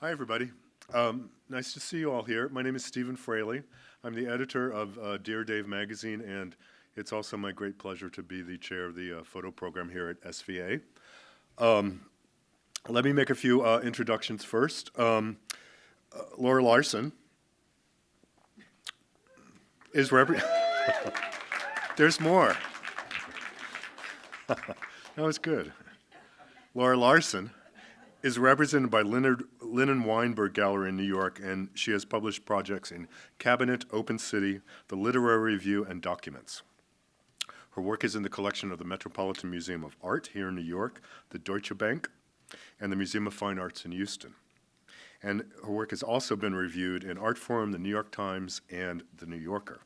Hi, everybody. Nice to see you all here. My name is Stephen Fraley. I'm the editor of Dear Dave magazine, and it's also my great pleasure to be the chair of the photo program here at SVA. Let me make a few introductions first. Laura Larson is There's more. That was good. Laura Larson is represented by Linen Weinberg Gallery in New York, and she has published projects in Cabinet, Open City, the Literary Review, and Documents. Her work is in the collection of the Metropolitan Museum of Art here in New York, the Deutsche Bank, and the Museum of Fine Arts in Houston. And her work has also been reviewed in Art Forum, the New York Times, and the New Yorker.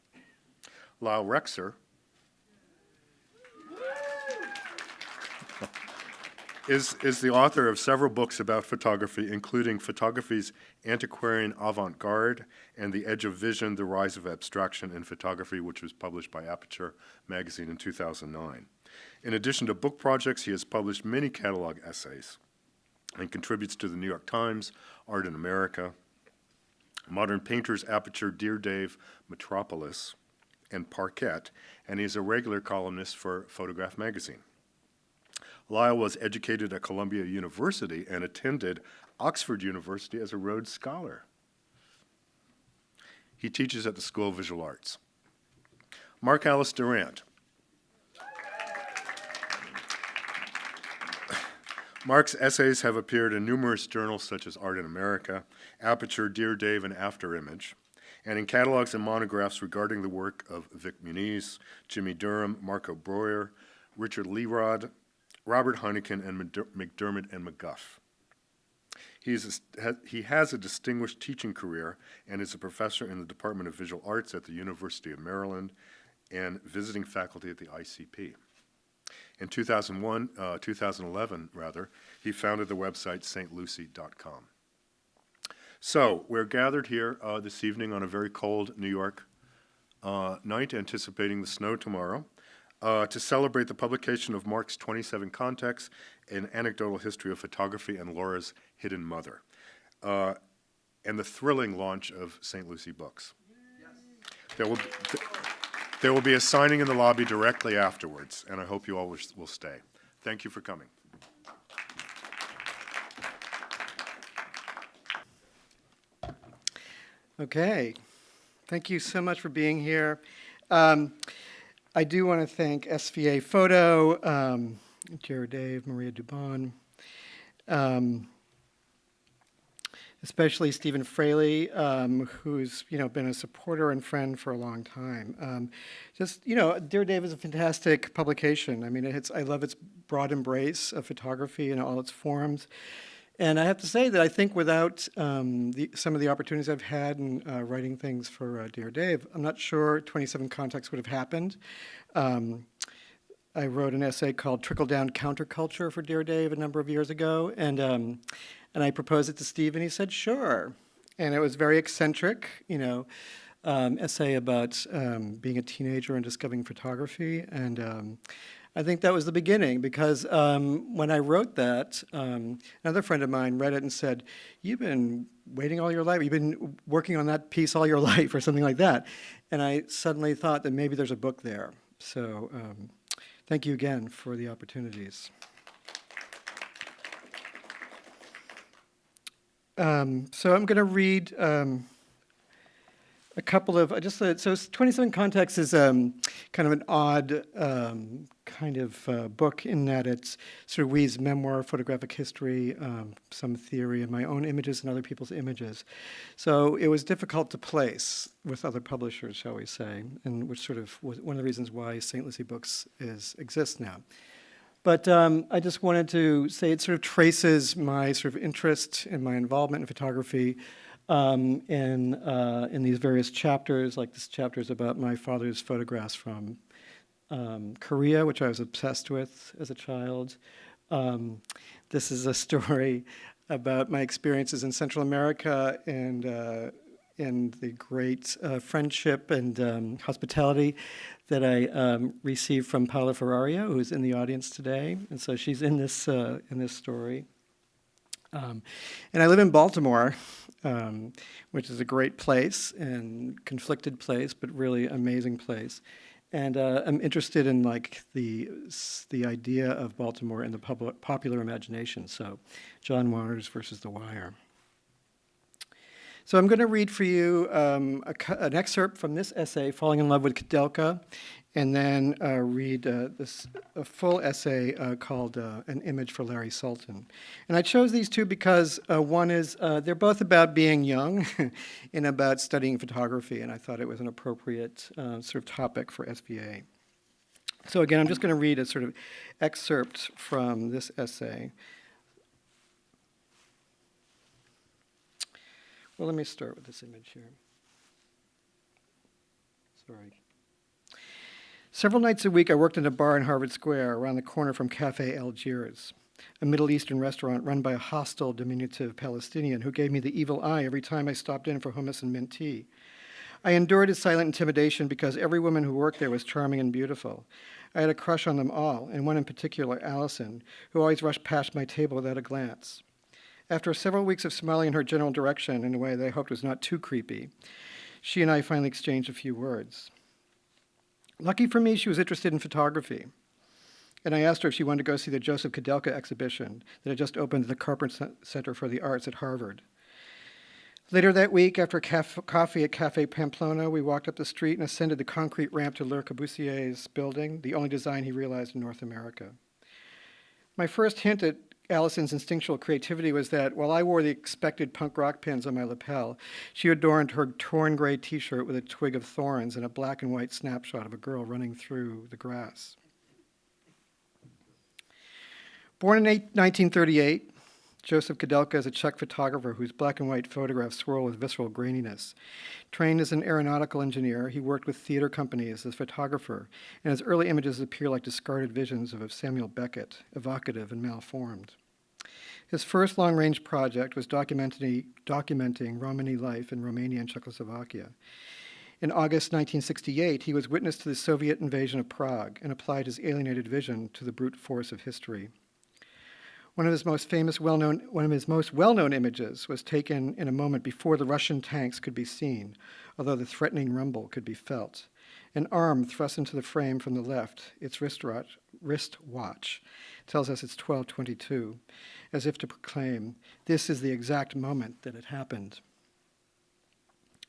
Lyle Rexer is the author of several books about photography, including Photography's Antiquarian Avant-Garde and The Edge of Vision, The Rise of Abstraction in Photography, which was published by Aperture magazine in 2009. In addition to book projects, he has published many catalog essays and contributes to the New York Times, Art in America, Modern Painters, Aperture, Dear Dave, Metropolis, and Parquet, and he is a regular columnist for Photograph magazine. Lyle was educated at Columbia University and attended Oxford University as a Rhodes Scholar. He teaches at the School of Visual Arts. Mark Alice Durant. Mark's essays have appeared in numerous journals such as Art in America, Aperture, Dear Dave, and After Image, and in catalogs and monographs regarding the work of Vic Muniz, Jimmy Durham, Marco Breuer, Richard Lerod, Robert Heineken, and McDermott and McGuff. He has a distinguished teaching career and is a professor in the Department of Visual Arts at the University of Maryland and visiting faculty at the ICP. In 2011, he founded the website stlucy.com. So we're gathered here this evening on a very cold New York night, anticipating the snow tomorrow, to celebrate the publication of Mark's 27 Contexts, an anecdotal history of photography, and Laura's Hidden Mother, and the thrilling launch of St. Lucie Books. Yes. There will be a signing in the lobby directly afterwards, and I hope you all will stay. Thank you for coming. Okay. Thank you so much for being here. I do want to thank SVA Photo, Jared Dave, Maria Dubon, especially Stephen Fraley, who's been a supporter and friend for a long time. Dear Dave is a fantastic publication. I mean, I love its broad embrace of photography in all its forms. And I have to say that I think without some of the opportunities I've had in writing things for Dear Dave, I'm not sure 27 Contexts would have happened. I wrote an essay called Trickle-Down Counterculture for Dear Dave a number of years ago, and I proposed it to Steve, and he said, sure. And it was very eccentric, essay about being a teenager and discovering photography, and I think that was the beginning, because when I wrote that, another friend of mine read it and said, you've been waiting all your life, you've been working on that piece all your life, or something like that. And I suddenly thought that maybe there's a book there. So thank you again for the opportunities. So I'm going to read a couple of, so 27 Contexts is kind of an odd kind of book in that it's sort of weaves memoir, photographic history, some theory, and my own images and other people's images. So it was difficult to place with other publishers, shall we say, and which sort of was one of the reasons why St. Lucie Books exists now. But I just wanted to say it sort of traces my sort of interest and my involvement in photography in these various chapters. Like this chapter is about my father's photographs from Korea, which I was obsessed with as a child. This is a story about my experiences in Central America and the great friendship and hospitality that I received from Paola Ferrario, who's in the audience today. And so she's in this story. And I live in Baltimore, which is a great place and conflicted place, but really amazing place. And I'm interested in like the idea of Baltimore in the popular imagination. So, John Waters versus The Wire. So I'm going to read for you an excerpt from this essay, Falling in Love with Koudelka, and then read a full essay called An Image for Larry Sultan. And I chose these two because one is, they're both about being young and about studying photography, and I thought it was an appropriate sort of topic for SVA. So again, I'm just going to read a sort of excerpt from this essay. Well, let me start with this image here. Sorry. Several nights a week, I worked in a bar in Harvard Square around the corner from Café Algiers, a Middle Eastern restaurant run by a hostile, diminutive Palestinian who gave me the evil eye every time I stopped in for hummus and mint tea. I endured his silent intimidation because every woman who worked there was charming and beautiful. I had a crush on them all, and one in particular, Allison, who always rushed past my table without a glance. After several weeks of smiling in her general direction in a way that I hoped was not too creepy, she and I finally exchanged a few words. Lucky for me, she was interested in photography, and I asked her if she wanted to go see the Joseph Koudelka exhibition that had just opened at the Carpenter Center for the Arts at Harvard. Later that week, after coffee at Café Pamplona, we walked up the street and ascended the concrete ramp to Le Corbusier's building, the only design he realized in North America. My first hint at Allison's instinctual creativity was that while I wore the expected punk rock pins on my lapel, she adorned her torn gray t-shirt with a twig of thorns and a black and white snapshot of a girl running through the grass. Born in 1938, Joseph Koudelka is a Czech photographer whose black and white photographs swirl with visceral graininess. Trained as an aeronautical engineer, he worked with theater companies as a photographer, and his early images appear like discarded visions of Samuel Beckett, evocative and malformed. His first long-range project was documenting Romani life in Romania and Czechoslovakia. In August 1968, he was witness to the Soviet invasion of Prague and applied his alienated vision to the brute force of history. One of his most well-known images was taken in a moment before the Russian tanks could be seen, although the threatening rumble could be felt. An arm thrust into the frame from the left, its wristwatch, tells us it's 12:22, as if to proclaim, this is the exact moment that it happened.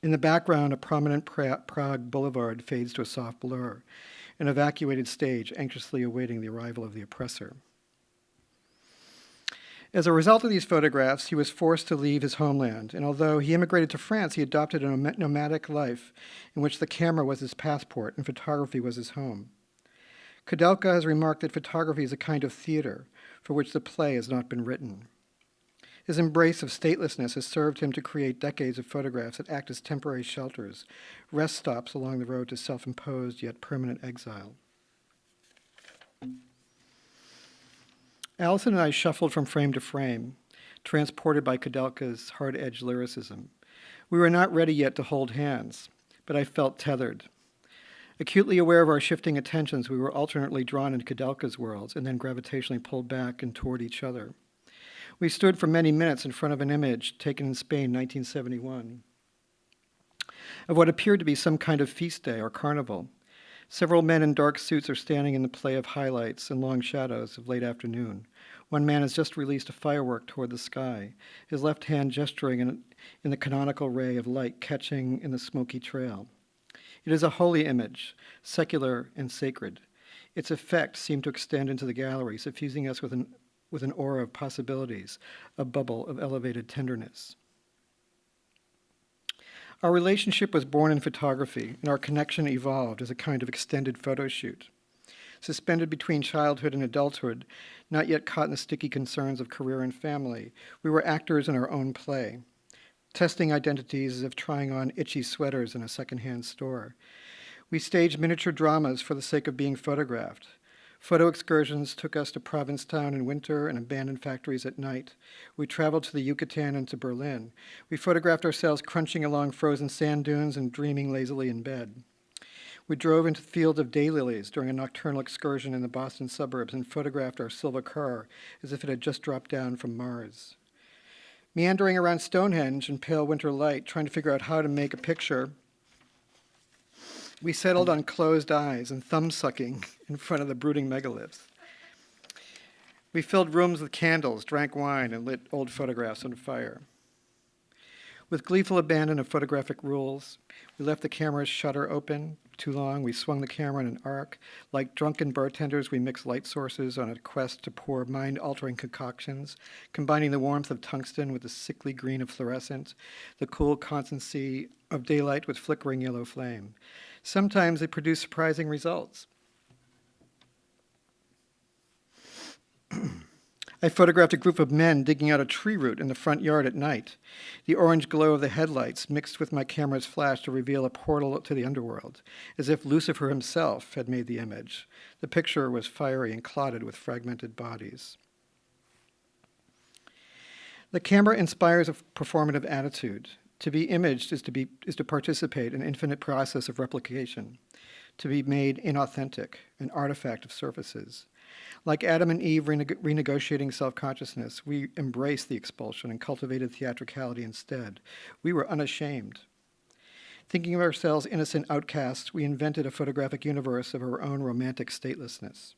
In the background, a prominent Prague boulevard fades to a soft blur, an evacuated stage anxiously awaiting the arrival of the oppressor. As a result of these photographs, he was forced to leave his homeland, and although he immigrated to France, he adopted a nomadic life in which the camera was his passport and photography was his home. Koudelka has remarked that photography is a kind of theater for which the play has not been written. His embrace of statelessness has served him to create decades of photographs that act as temporary shelters, rest stops along the road to self-imposed yet permanent exile. Allison and I shuffled from frame to frame, transported by Koudelka's hard-edged lyricism. We were not ready yet to hold hands, but I felt tethered. Acutely aware of our shifting attentions, we were alternately drawn into Koudelka's worlds and then gravitationally pulled back and toward each other. We stood for many minutes in front of an image taken in Spain, 1971, of what appeared to be some kind of feast day or carnival. Several men in dark suits are standing in the play of highlights and long shadows of late afternoon. One man has just released a firework toward the sky, his left hand gesturing in the canonical ray of light catching in the smoky trail. It is a holy image, secular and sacred. Its effect seemed to extend into the gallery, suffusing us with an aura of possibilities, a bubble of elevated tenderness. Our relationship was born in photography, and our connection evolved as a kind of extended photo shoot. Suspended between childhood and adulthood, not yet caught in the sticky concerns of career and family, we were actors in our own play, testing identities as if trying on itchy sweaters in a secondhand store. We staged miniature dramas for the sake of being photographed. Photo excursions took us to Provincetown in winter and abandoned factories at night. We traveled to the Yucatan and to Berlin. We photographed ourselves crunching along frozen sand dunes and dreaming lazily in bed. We drove into the field of daylilies during a nocturnal excursion in the Boston suburbs and photographed our silver car as if it had just dropped down from Mars. Meandering around Stonehenge in pale winter light, trying to figure out how to make a picture, we settled on closed eyes and thumb-sucking in front of the brooding megaliths. We filled rooms with candles, drank wine, and lit old photographs on fire. With gleeful abandon of photographic rules, we left the camera's shutter open too long. We swung the camera in an arc. Like drunken bartenders, we mixed light sources on a quest to pour mind-altering concoctions, combining the warmth of tungsten with the sickly green of fluorescent, the cool constancy of daylight with flickering yellow flame. Sometimes they produce surprising results. I photographed a group of men digging out a tree root in the front yard at night. The orange glow of the headlights mixed with my camera's flash to reveal a portal to the underworld, as if Lucifer himself had made the image. The picture was fiery and clotted with fragmented bodies. The camera inspires a performative attitude. To be imaged is to participate in an infinite process of replication, to be made inauthentic, an artifact of surfaces. Like Adam and Eve renegotiating self-consciousness, we embraced the expulsion and cultivated theatricality instead. We were unashamed. Thinking of ourselves innocent outcasts, we invented a photographic universe of our own romantic statelessness.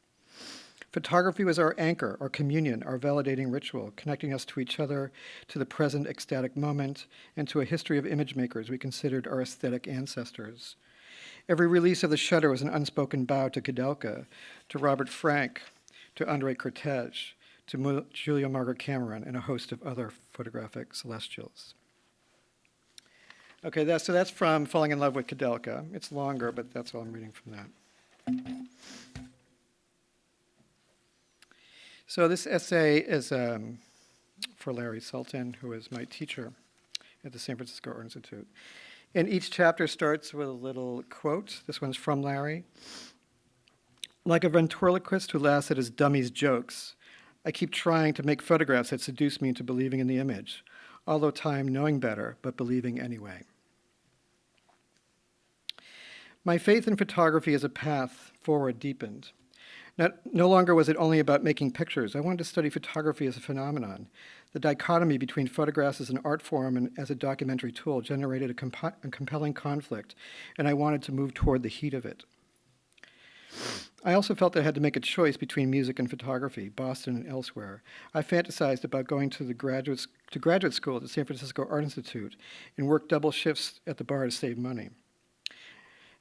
Photography was our anchor, our communion, our validating ritual, connecting us to each other, to the present ecstatic moment, and to a history of image makers we considered our aesthetic ancestors. Every release of the shutter was an unspoken bow to Koudelka, to Robert Frank, to André Cortege, to Julia Margaret Cameron, and a host of other photographic celestials. Okay, so that's from Falling in Love with Koudelka. It's longer, but that's all I'm reading from that. So this essay is for Larry Sultan, who is my teacher at the San Francisco Art Institute. And each chapter starts with a little quote. This one's from Larry. Like a ventriloquist who laughs at his dummy's jokes, I keep trying to make photographs that seduce me into believing in the image, although time knowing better, but believing anyway. My faith in photography as a path forward deepened. No longer was it only about making pictures. I wanted to study photography as a phenomenon. The dichotomy between photographs as an art form and as a documentary tool generated a compelling conflict, and I wanted to move toward the heat of it. I also felt that I had to make a choice between music and photography, Boston and elsewhere. I fantasized about going to graduate school at the San Francisco Art Institute and work double shifts at the bar to save money.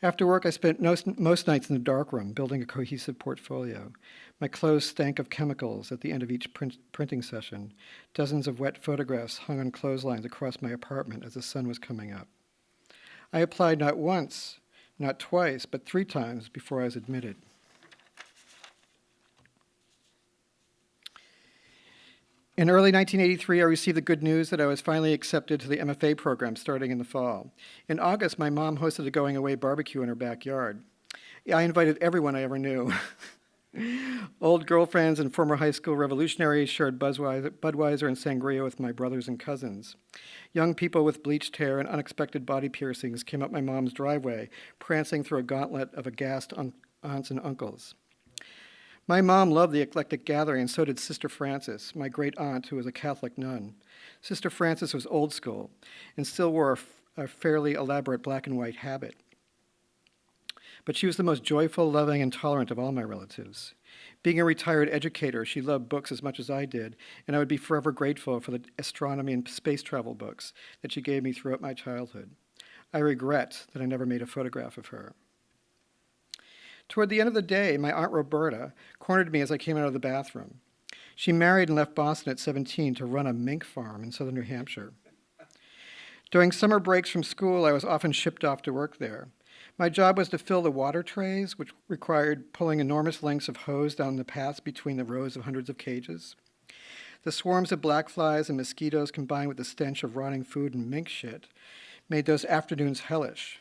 After work, I spent most nights in the darkroom, building a cohesive portfolio. My clothes stank of chemicals at the end of each printing session. Dozens of wet photographs hung on clotheslines across my apartment as the sun was coming up. I applied not once, not twice, but 3 times before I was admitted. In early 1983, I received the good news that I was finally accepted to the MFA program starting in the fall. In August, my mom hosted a going-away barbecue in her backyard. I invited everyone I ever knew. Old girlfriends and former high school revolutionaries shared Budweiser and sangria with my brothers and cousins. Young people with bleached hair and unexpected body piercings came up my mom's driveway, prancing through a gauntlet of aghast aunts and uncles. My mom loved the eclectic gathering, and so did Sister Frances, my great aunt, who was a Catholic nun. Sister Frances was old school and still wore a fairly elaborate black and white habit. But she was the most joyful, loving, and tolerant of all my relatives. Being a retired educator, she loved books as much as I did, and I would be forever grateful for the astronomy and space travel books that she gave me throughout my childhood. I regret that I never made a photograph of her. Toward the end of the day, my Aunt Roberta cornered me as I came out of the bathroom. She married and left Boston at 17 to run a mink farm in southern New Hampshire. During summer breaks from school, I was often shipped off to work there. My job was to fill the water trays, which required pulling enormous lengths of hose down the paths between the rows of hundreds of cages. The swarms of black flies and mosquitoes, combined with the stench of rotting food and mink shit, made those afternoons hellish.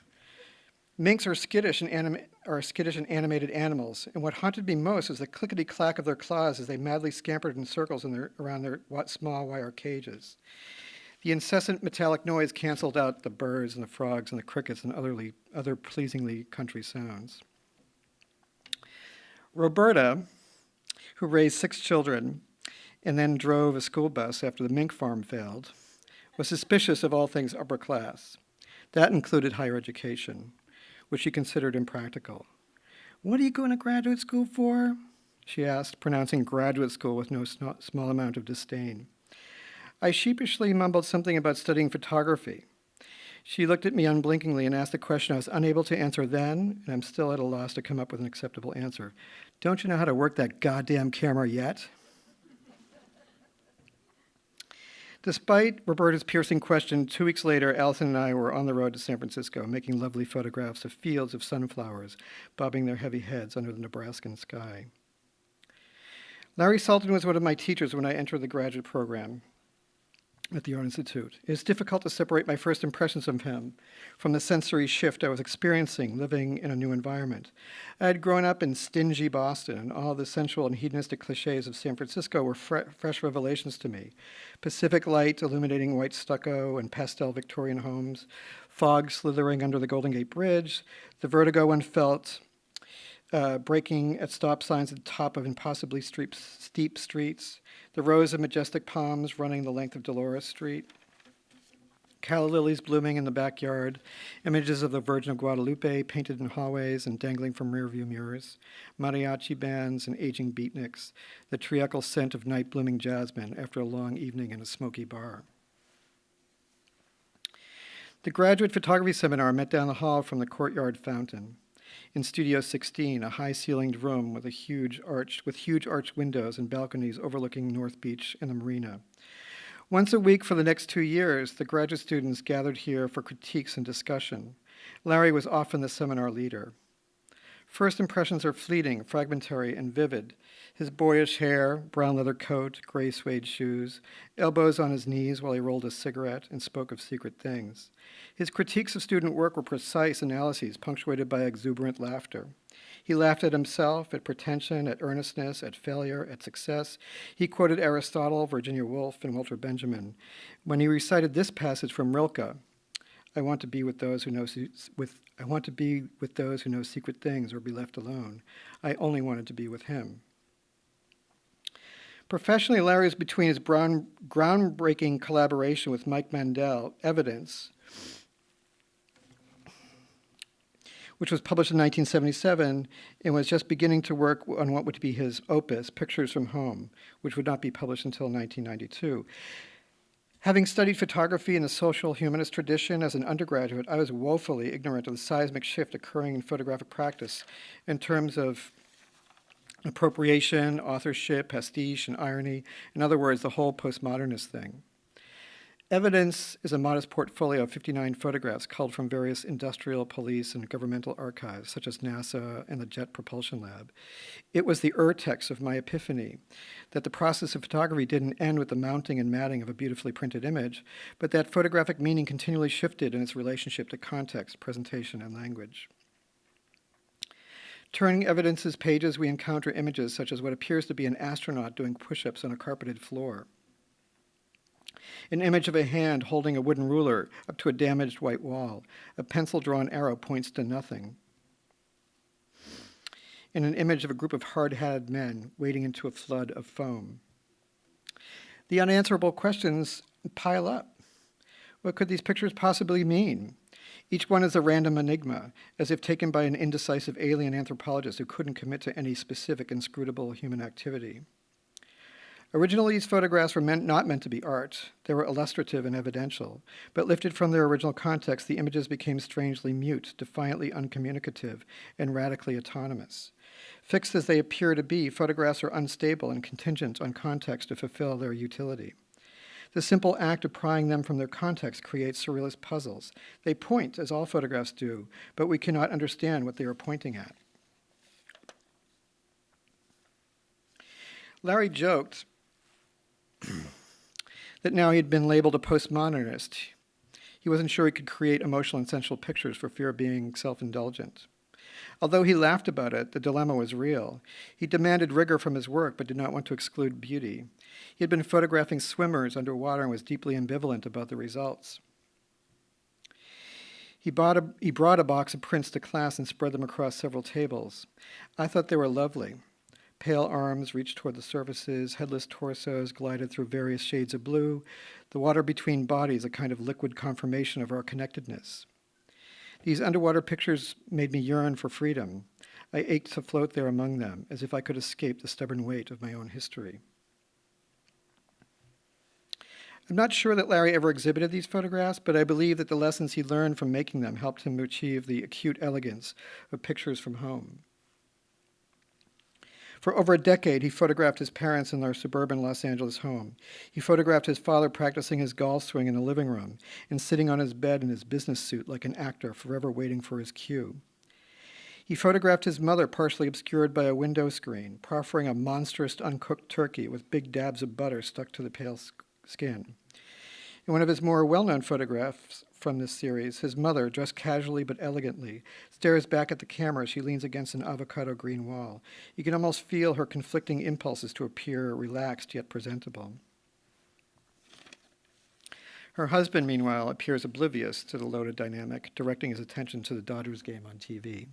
Minks are skittish and animated animals, and what haunted me most was the clickety-clack of their claws as they madly scampered in circles around their small wire cages. The incessant metallic noise canceled out the birds and the frogs and the crickets and other pleasingly country sounds. Roberta, who raised 6 children and then drove a school bus after the mink farm failed, was suspicious of all things upper class. That included higher education, which she considered impractical. "What are you going to graduate school for?" she asked, pronouncing graduate school with no small amount of disdain. I sheepishly mumbled something about studying photography. She looked at me unblinkingly and asked a question I was unable to answer then, and I'm still at a loss to come up with an acceptable answer. "Don't you know how to work that goddamn camera yet?" Despite Roberta's piercing question, 2 weeks later, Allison and I were on the road to San Francisco, making lovely photographs of fields of sunflowers, bobbing their heavy heads under the Nebraskan sky. Larry Sultan was one of my teachers when I entered the graduate program at the Art Institute. It is difficult to separate my first impressions of him from the sensory shift I was experiencing living in a new environment. I had grown up in stingy Boston, and all the sensual and hedonistic cliches of San Francisco were fresh revelations to me. Pacific light illuminating white stucco and pastel Victorian homes, fog slithering under the Golden Gate Bridge, the vertigo one felt braking at stop signs at the top of impossibly steep streets, the rows of majestic palms running the length of Dolores Street, calla lilies blooming in the backyard, images of the Virgin of Guadalupe painted in hallways and dangling from rearview mirrors, mariachi bands and aging beatniks, the treacle scent of night-blooming jasmine after a long evening in a smoky bar. The graduate photography seminar met down the hall from the courtyard fountain. In Studio 16, a high-ceilinged room with huge arched windows and balconies overlooking North Beach and the marina. Once a week for the next 2 years, the graduate students gathered here for critiques and discussion. Larry was often the seminar leader. First impressions are fleeting, fragmentary, and vivid. His boyish hair, brown leather coat, gray suede shoes, elbows on his knees while he rolled a cigarette and spoke of secret things. His critiques of student work were precise analyses punctuated by exuberant laughter. He laughed at himself, at pretension, at earnestness, at failure, at success. He quoted Aristotle, Virginia Woolf, and Walter Benjamin. When he recited this passage from Rilke, I want to be with those who know secret things or be left alone. I only wanted to be with him. Professionally, Larry was between his groundbreaking collaboration with Mike Mandel, Evidence, which was published in 1977 and was just beginning to work on what would be his opus, Pictures from Home, which would not be published until 1992. Having studied photography in the social humanist tradition as an undergraduate, I was woefully ignorant of the seismic shift occurring in photographic practice in terms of appropriation, authorship, pastiche, and irony. In other words, the whole postmodernist thing. Evidence is a modest portfolio of 59 photographs culled from various industrial, police, and governmental archives, such as NASA and the Jet Propulsion Lab. It was the urtext of my epiphany that the process of photography didn't end with the mounting and matting of a beautifully printed image, but that photographic meaning continually shifted in its relationship to context, presentation, and language. Turning Evidence's pages, we encounter images such as what appears to be an astronaut doing push-ups on a carpeted floor, an image of a hand holding a wooden ruler up to a damaged white wall. A pencil-drawn arrow points to nothing. And an image of a group of hard-hatted men wading into a flood of foam. The unanswerable questions pile up. What could these pictures possibly mean? Each one is a random enigma, as if taken by an indecisive alien anthropologist who couldn't commit to any specific inscrutable human activity. Originally, these photographs were not meant to be art. They were illustrative and evidential, but lifted from their original context, the images became strangely mute, defiantly uncommunicative, and radically autonomous. Fixed as they appear to be, photographs are unstable and contingent on context to fulfill their utility. The simple act of prying them from their context creates surrealist puzzles. They point, as all photographs do, but we cannot understand what they are pointing at. Larry joked that now he had been labeled a postmodernist. He wasn't sure he could create emotional and sensual pictures for fear of being self-indulgent. Although he laughed about it, the dilemma was real. He demanded rigor from his work, but did not want to exclude beauty. He had been photographing swimmers underwater and was deeply ambivalent about the results. He brought a box of prints to class and spread them across several tables. I thought they were lovely, Pale arms reached toward the surfaces, headless torsos glided through various shades of blue, the water between bodies a kind of liquid confirmation of our connectedness. These underwater pictures made me yearn for freedom. I ached to float there among them, as if I could escape the stubborn weight of my own history. I'm not sure that Larry ever exhibited these photographs, but I believe that the lessons he learned from making them helped him achieve the acute elegance of pictures from home. For over a decade, he photographed his parents in their suburban Los Angeles home. He photographed his father practicing his golf swing in the living room and sitting on his bed in his business suit like an actor forever waiting for his cue. He photographed his mother partially obscured by a window screen, proffering a monstrous uncooked turkey with big dabs of butter stuck to the pale skin. In one of his more well-known photographs from this series, his mother, dressed casually but elegantly, stares back at the camera as she leans against an avocado green wall. You can almost feel her conflicting impulses to appear relaxed yet presentable. Her husband, meanwhile, appears oblivious to the loaded dynamic, directing his attention to the Dodgers game on TV.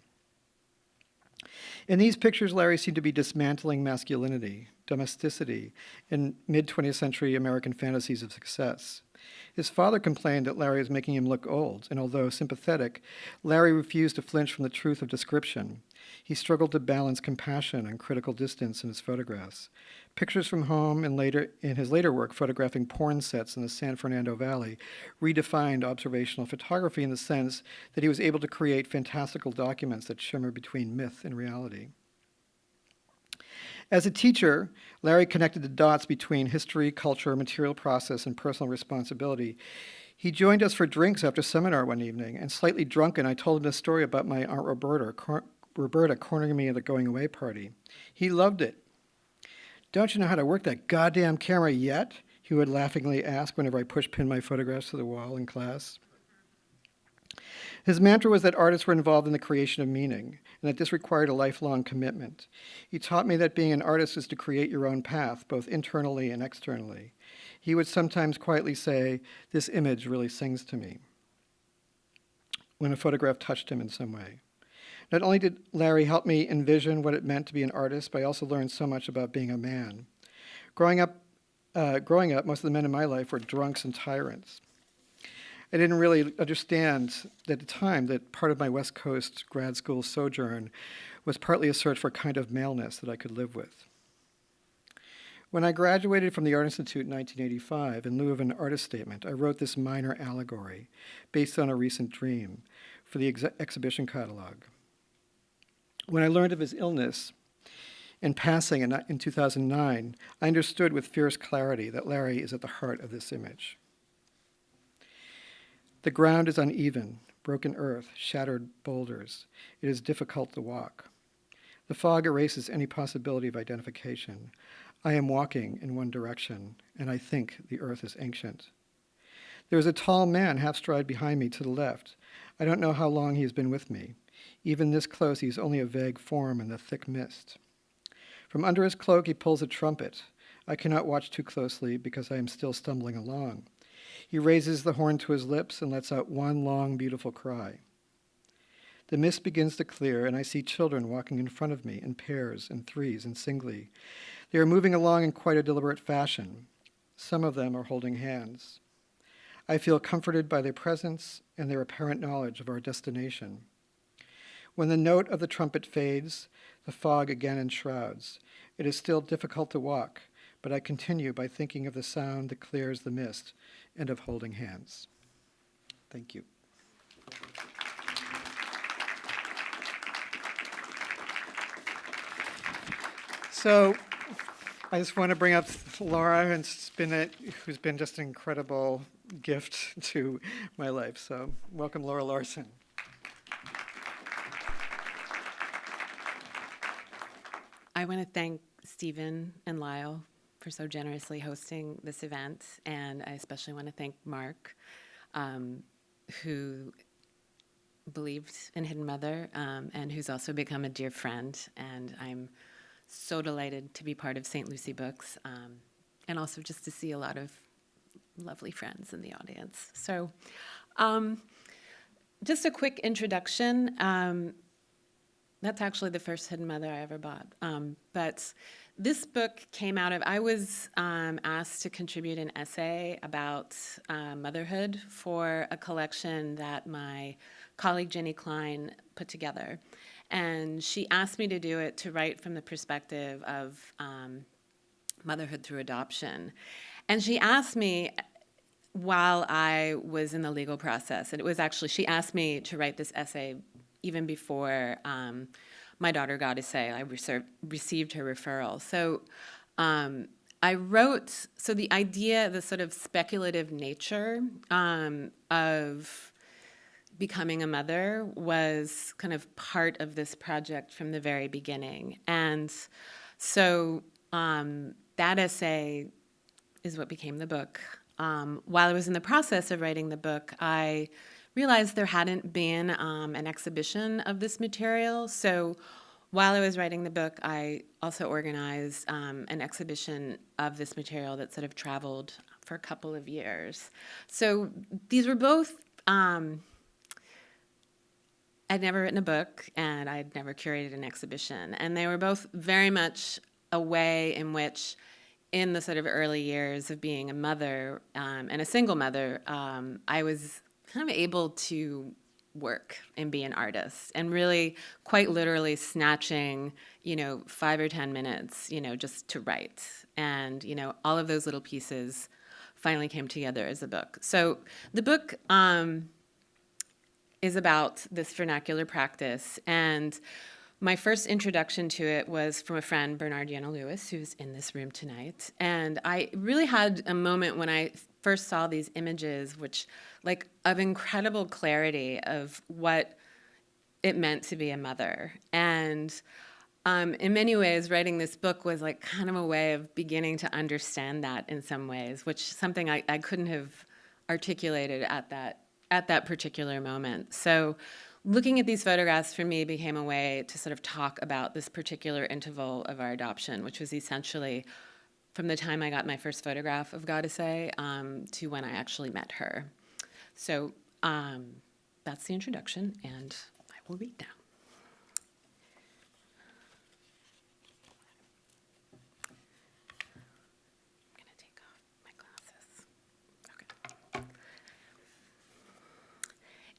In these pictures, Larry seemed to be dismantling masculinity, domesticity, and mid-20th century American fantasies of success. His father complained that Larry was making him look old, and although sympathetic, Larry refused to flinch from the truth of description. He struggled to balance compassion and critical distance in his photographs. Pictures from home and in his later work photographing porn sets in the San Fernando Valley redefined observational photography in the sense that he was able to create fantastical documents that shimmer between myth and reality. As a teacher, Larry connected the dots between history, culture, material process, and personal responsibility. He joined us for drinks after seminar one evening, and slightly drunken, I told him a story about my Aunt Roberta cornering me at a going-away party. He loved it. "Don't you know how to work that goddamn camera yet?" he would laughingly ask whenever I push-pinned my photographs to the wall in class. His mantra was that artists were involved in the creation of meaning, and that this required a lifelong commitment. He taught me that being an artist is to create your own path, both internally and externally. He would sometimes quietly say, "This image really sings to me," when a photograph touched him in some way. Not only did Larry help me envision what it meant to be an artist, but I also learned so much about being a man. Growing up, most of the men in my life were drunks and tyrants. I didn't really understand at the time that part of my West Coast grad school sojourn was partly a search for a kind of maleness that I could live with. When I graduated from the Art Institute in 1985, in lieu of an artist statement, I wrote this minor allegory based on a recent dream for the exhibition catalog. When I learned of his illness and passing in 2009, I understood with fierce clarity that Larry is at the heart of this image. The ground is uneven, broken earth, shattered boulders. It is difficult to walk. The fog erases any possibility of identification. I am walking in one direction, and I think the earth is ancient. There is a tall man half-stride behind me to the left. I don't know how long he has been with me. Even this close, he is only a vague form in the thick mist. From under his cloak, he pulls a trumpet. I cannot watch too closely because I am still stumbling along. He raises the horn to his lips and lets out one long, beautiful cry. The mist begins to clear, and I see children walking in front of me in pairs and threes and singly. They are moving along in quite a deliberate fashion. Some of them are holding hands. I feel comforted by their presence and their apparent knowledge of our destination. When the note of the trumpet fades, the fog again enshrouds. It is still difficult to walk, but I continue by thinking of the sound that clears the mist and of holding hands. Thank you. So I just want to bring up Laura, who's been just an incredible gift to my life. So welcome, Laura Larson. I want to thank Stephen and Lyle for so generously hosting this event, and I especially want to thank Mark, who believed in Hidden Mother, and who's also become a dear friend, and I'm so delighted to be part of St. Lucie Books, and also just to see a lot of lovely friends in the audience. So just a quick introduction. That's actually the first Hidden Mother I ever bought. But this book came out of, I was asked to contribute an essay about motherhood for a collection that my colleague Jenny Klein put together. And she asked me to do it to write from the perspective of motherhood through adoption. And she asked me while I was in the legal process, and it was actually, she asked me to write this essay even before my daughter got to say I received her referral. So I wrote, so the idea, the sort of speculative nature of becoming a mother was kind of part of this project from the very beginning. And so that essay is what became the book. While I was in the process of writing the book, I realized there hadn't been an exhibition of this material. So while I was writing the book, I also organized an exhibition of this material that sort of traveled for a couple of years. So these were both, I'd never written a book and I'd never curated an exhibition. And they were both very much a way in which, in the sort of early years of being a mother and a single mother, I was kind of able to work and be an artist, and really quite literally snatching, 5 or 10 minutes, just to write. And, all of those little pieces finally came together as a book. So the book is about this vernacular practice, and my first introduction to it was from a friend, Bernard Yana Lewis, who's in this room tonight. And I really had a moment when I first saw these images, which, like, of incredible clarity of what it meant to be a mother. And in many ways, writing this book was like kind of a way of beginning to understand that in some ways, which is something I couldn't have articulated at that particular moment. So looking at these photographs for me became a way to sort of talk about this particular interval of our adoption, which was essentially from the time I got my first photograph of Goddessay to when I actually met her. So that's the introduction, and I will read now. I'm going to take off my glasses. Okay.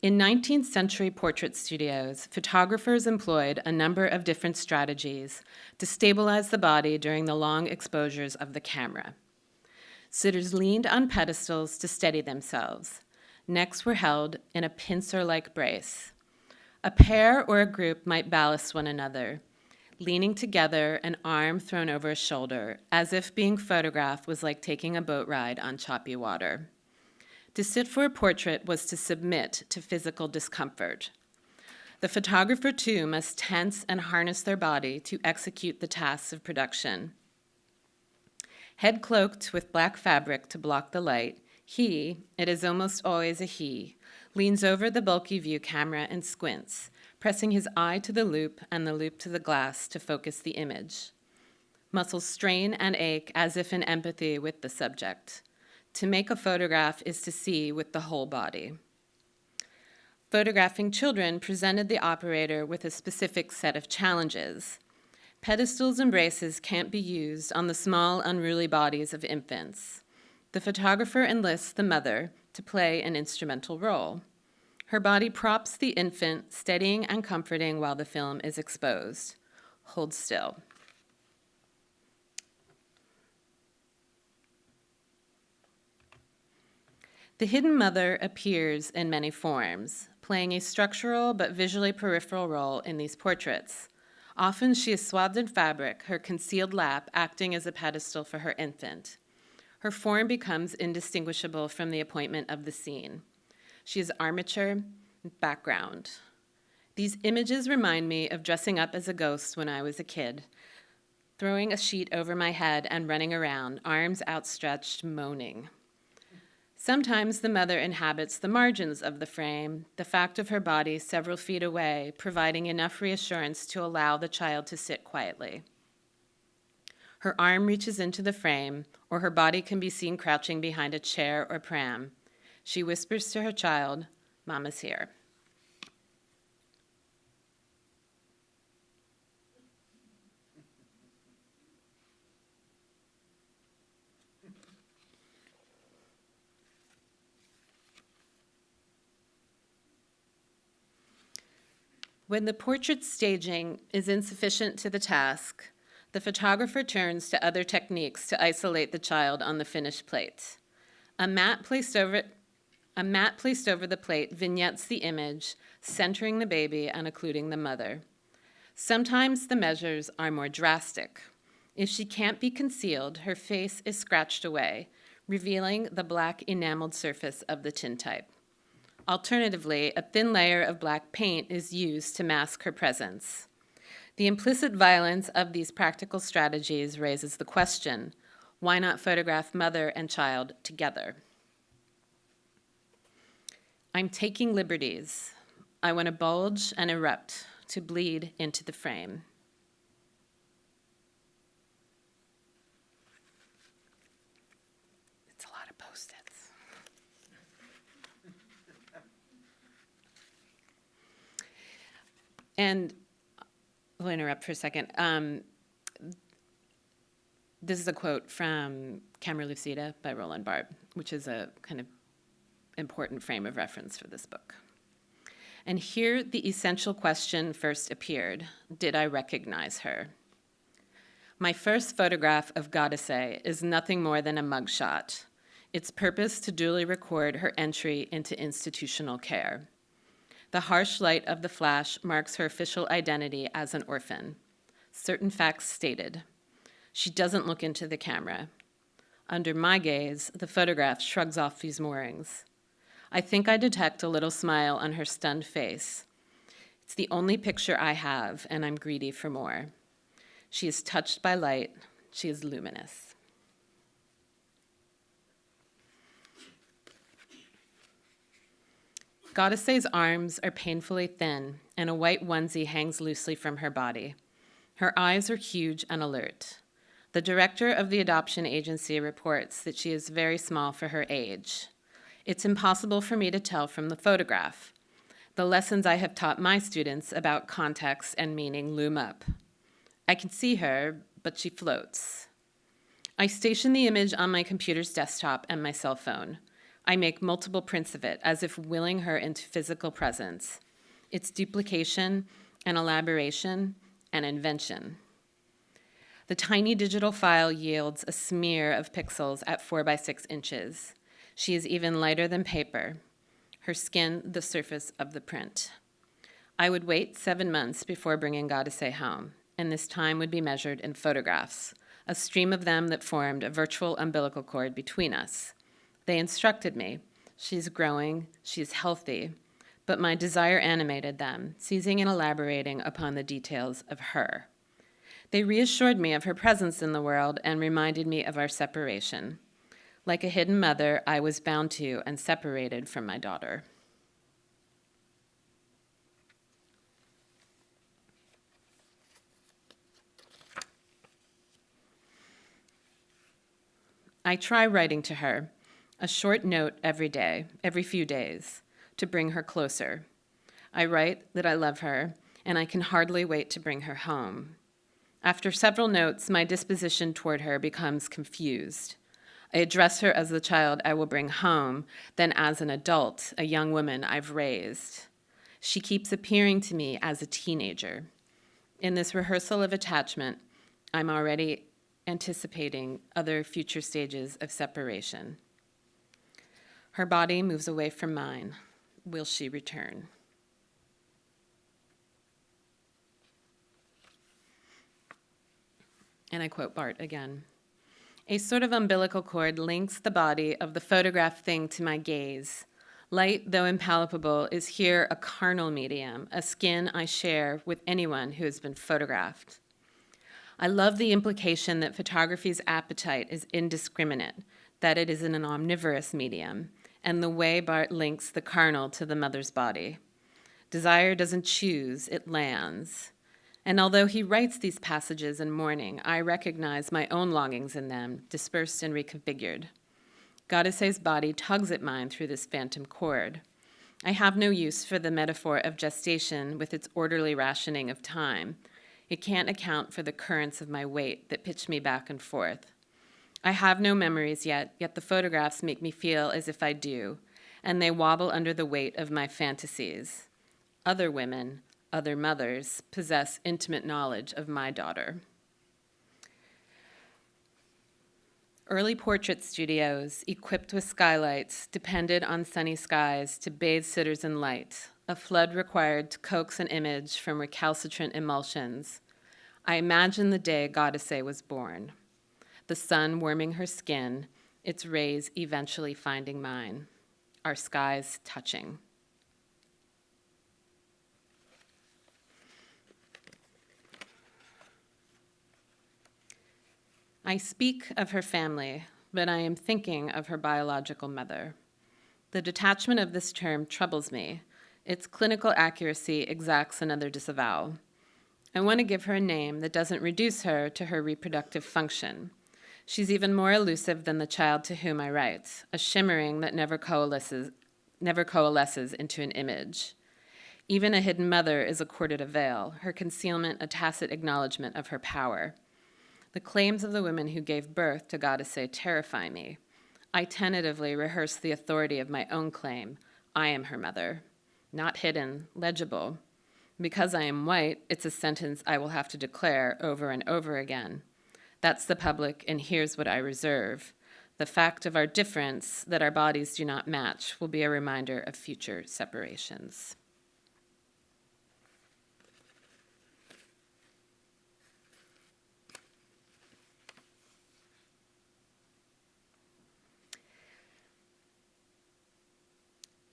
In 19th-century portrait studios, photographers employed a number of different strategies to stabilize the body during the long exposures of the camera. Sitters leaned on pedestals to steady themselves. Necks were held in a pincer-like brace. A pair or a group might ballast one another, leaning together, an arm thrown over a shoulder, as if being photographed was like taking a boat ride on choppy water. To sit for a portrait was to submit to physical discomfort. The photographer, too, must tense and harness their body to execute the tasks of production. Head cloaked with black fabric to block the light, he, it is almost always a he, leans over the bulky view camera and squints, pressing his eye to the loop and the loop to the glass to focus the image. Muscles strain and ache as if in empathy with the subject. To make a photograph is to see with the whole body. Photographing children presented the operator with a specific set of challenges. Pedestals and braces can't be used on the small, unruly bodies of infants. The photographer enlists the mother to play an instrumental role. Her body props the infant, steadying and comforting while the film is exposed. Hold still. The hidden mother appears in many forms, playing a structural but visually peripheral role in these portraits. Often she is swathed in fabric, her concealed lap acting as a pedestal for her infant. Her form becomes indistinguishable from the appointment of the scene. She is armature, background. These images remind me of dressing up as a ghost when I was a kid, throwing a sheet over my head and running around, arms outstretched, moaning. Sometimes the mother inhabits the margins of the frame, the fact of her body several feet away, providing enough reassurance to allow the child to sit quietly. Her arm reaches into the frame, or her body can be seen crouching behind a chair or pram. She whispers to her child, "Mama's here." When the portrait staging is insufficient to the task, the photographer turns to other techniques to isolate the child on the finished plate. A mat placed over the plate vignettes the image, centering the baby and occluding the mother. Sometimes the measures are more drastic. If she can't be concealed, her face is scratched away, revealing the black enameled surface of the tintype. Alternatively, a thin layer of black paint is used to mask her presence. The implicit violence of these practical strategies raises the question, why not photograph mother and child together? I'm taking liberties. I want to bulge and erupt, to bleed into the frame. It's a lot of Post-its. And I'll interrupt for a second. This is a quote from Camera Lucida by Roland Barthes, which is a kind of important frame of reference for this book. And here the essential question first appeared: did I recognize her? My first photograph of Goddessay is nothing more than a mugshot, its purpose to duly record her entry into institutional care. The harsh light of the flash marks her official identity as an orphan. Certain facts stated. She doesn't look into the camera. Under my gaze, the photograph shrugs off these moorings. I think I detect a little smile on her stunned face. It's the only picture I have, and I'm greedy for more. She is touched by light. She is luminous. Goddessay's arms are painfully thin, and a white onesie hangs loosely from her body. Her eyes are huge and alert. The director of the adoption agency reports that she is very small for her age. It's impossible for me to tell from the photograph. The lessons I have taught my students about context and meaning loom up. I can see her, but she floats. I station the image on my computer's desktop and my cell phone. I make multiple prints of it, as if willing her into physical presence. It's duplication and elaboration and invention. The tiny digital file yields a smear of pixels at 4 by 6 inches. She is even lighter than paper, her skin the surface of the print. I would wait 7 months before bringing Goddessay home, and this time would be measured in photographs, a stream of them that formed a virtual umbilical cord between us. They instructed me, she's growing, she's healthy, but my desire animated them, seizing and elaborating upon the details of her. They reassured me of her presence in the world and reminded me of our separation. Like a hidden mother, I was bound to and separated from my daughter. I try writing to her, a short note every day, every few days, to bring her closer. I write that I love her, and I can hardly wait to bring her home. After several notes, my disposition toward her becomes confused. I address her as the child I will bring home, then as an adult, a young woman I've raised. She keeps appearing to me as a teenager. In this rehearsal of attachment, I'm already anticipating other future stages of separation. Her body moves away from mine. Will she return? And I quote Barthes again. A sort of umbilical cord links the body of the photographed thing to my gaze. Light, though impalpable, is here a carnal medium, a skin I share with anyone who has been photographed. I love the implication that photography's appetite is indiscriminate, that it is an omnivorous medium, and the way Barthes links the carnal to the mother's body. Desire doesn't choose, it lands. And although he writes these passages in mourning, I recognize my own longings in them, dispersed and reconfigured. Goddessay's body tugs at mine through this phantom cord. I have no use for the metaphor of gestation with its orderly rationing of time. It can't account for the currents of my weight that pitch me back and forth. I have no memories yet the photographs make me feel as if I do, and they wobble under the weight of my fantasies. Other women, other mothers, possess intimate knowledge of my daughter. Early portrait studios, equipped with skylights, depended on sunny skies to bathe sitters in light, a flood required to coax an image from recalcitrant emulsions. I imagine the day Goddessay was born, the sun warming her skin, its rays eventually finding mine, our skies touching. I speak of her family, but I am thinking of her biological mother. The detachment of this term troubles me. Its clinical accuracy exacts another disavowal. I want to give her a name that doesn't reduce her to her reproductive function. She's even more elusive than the child to whom I write, a shimmering that never coalesces into an image. Even a hidden mother is accorded a veil, her concealment a tacit acknowledgement of her power. The claims of the women who gave birth to Goddessay terrify me. I tentatively rehearse the authority of my own claim. I am her mother. Not hidden, legible. Because I am white, it's a sentence I will have to declare over and over again. That's the public, and here's what I reserve. The fact of our difference, that our bodies do not match, will be a reminder of future separations.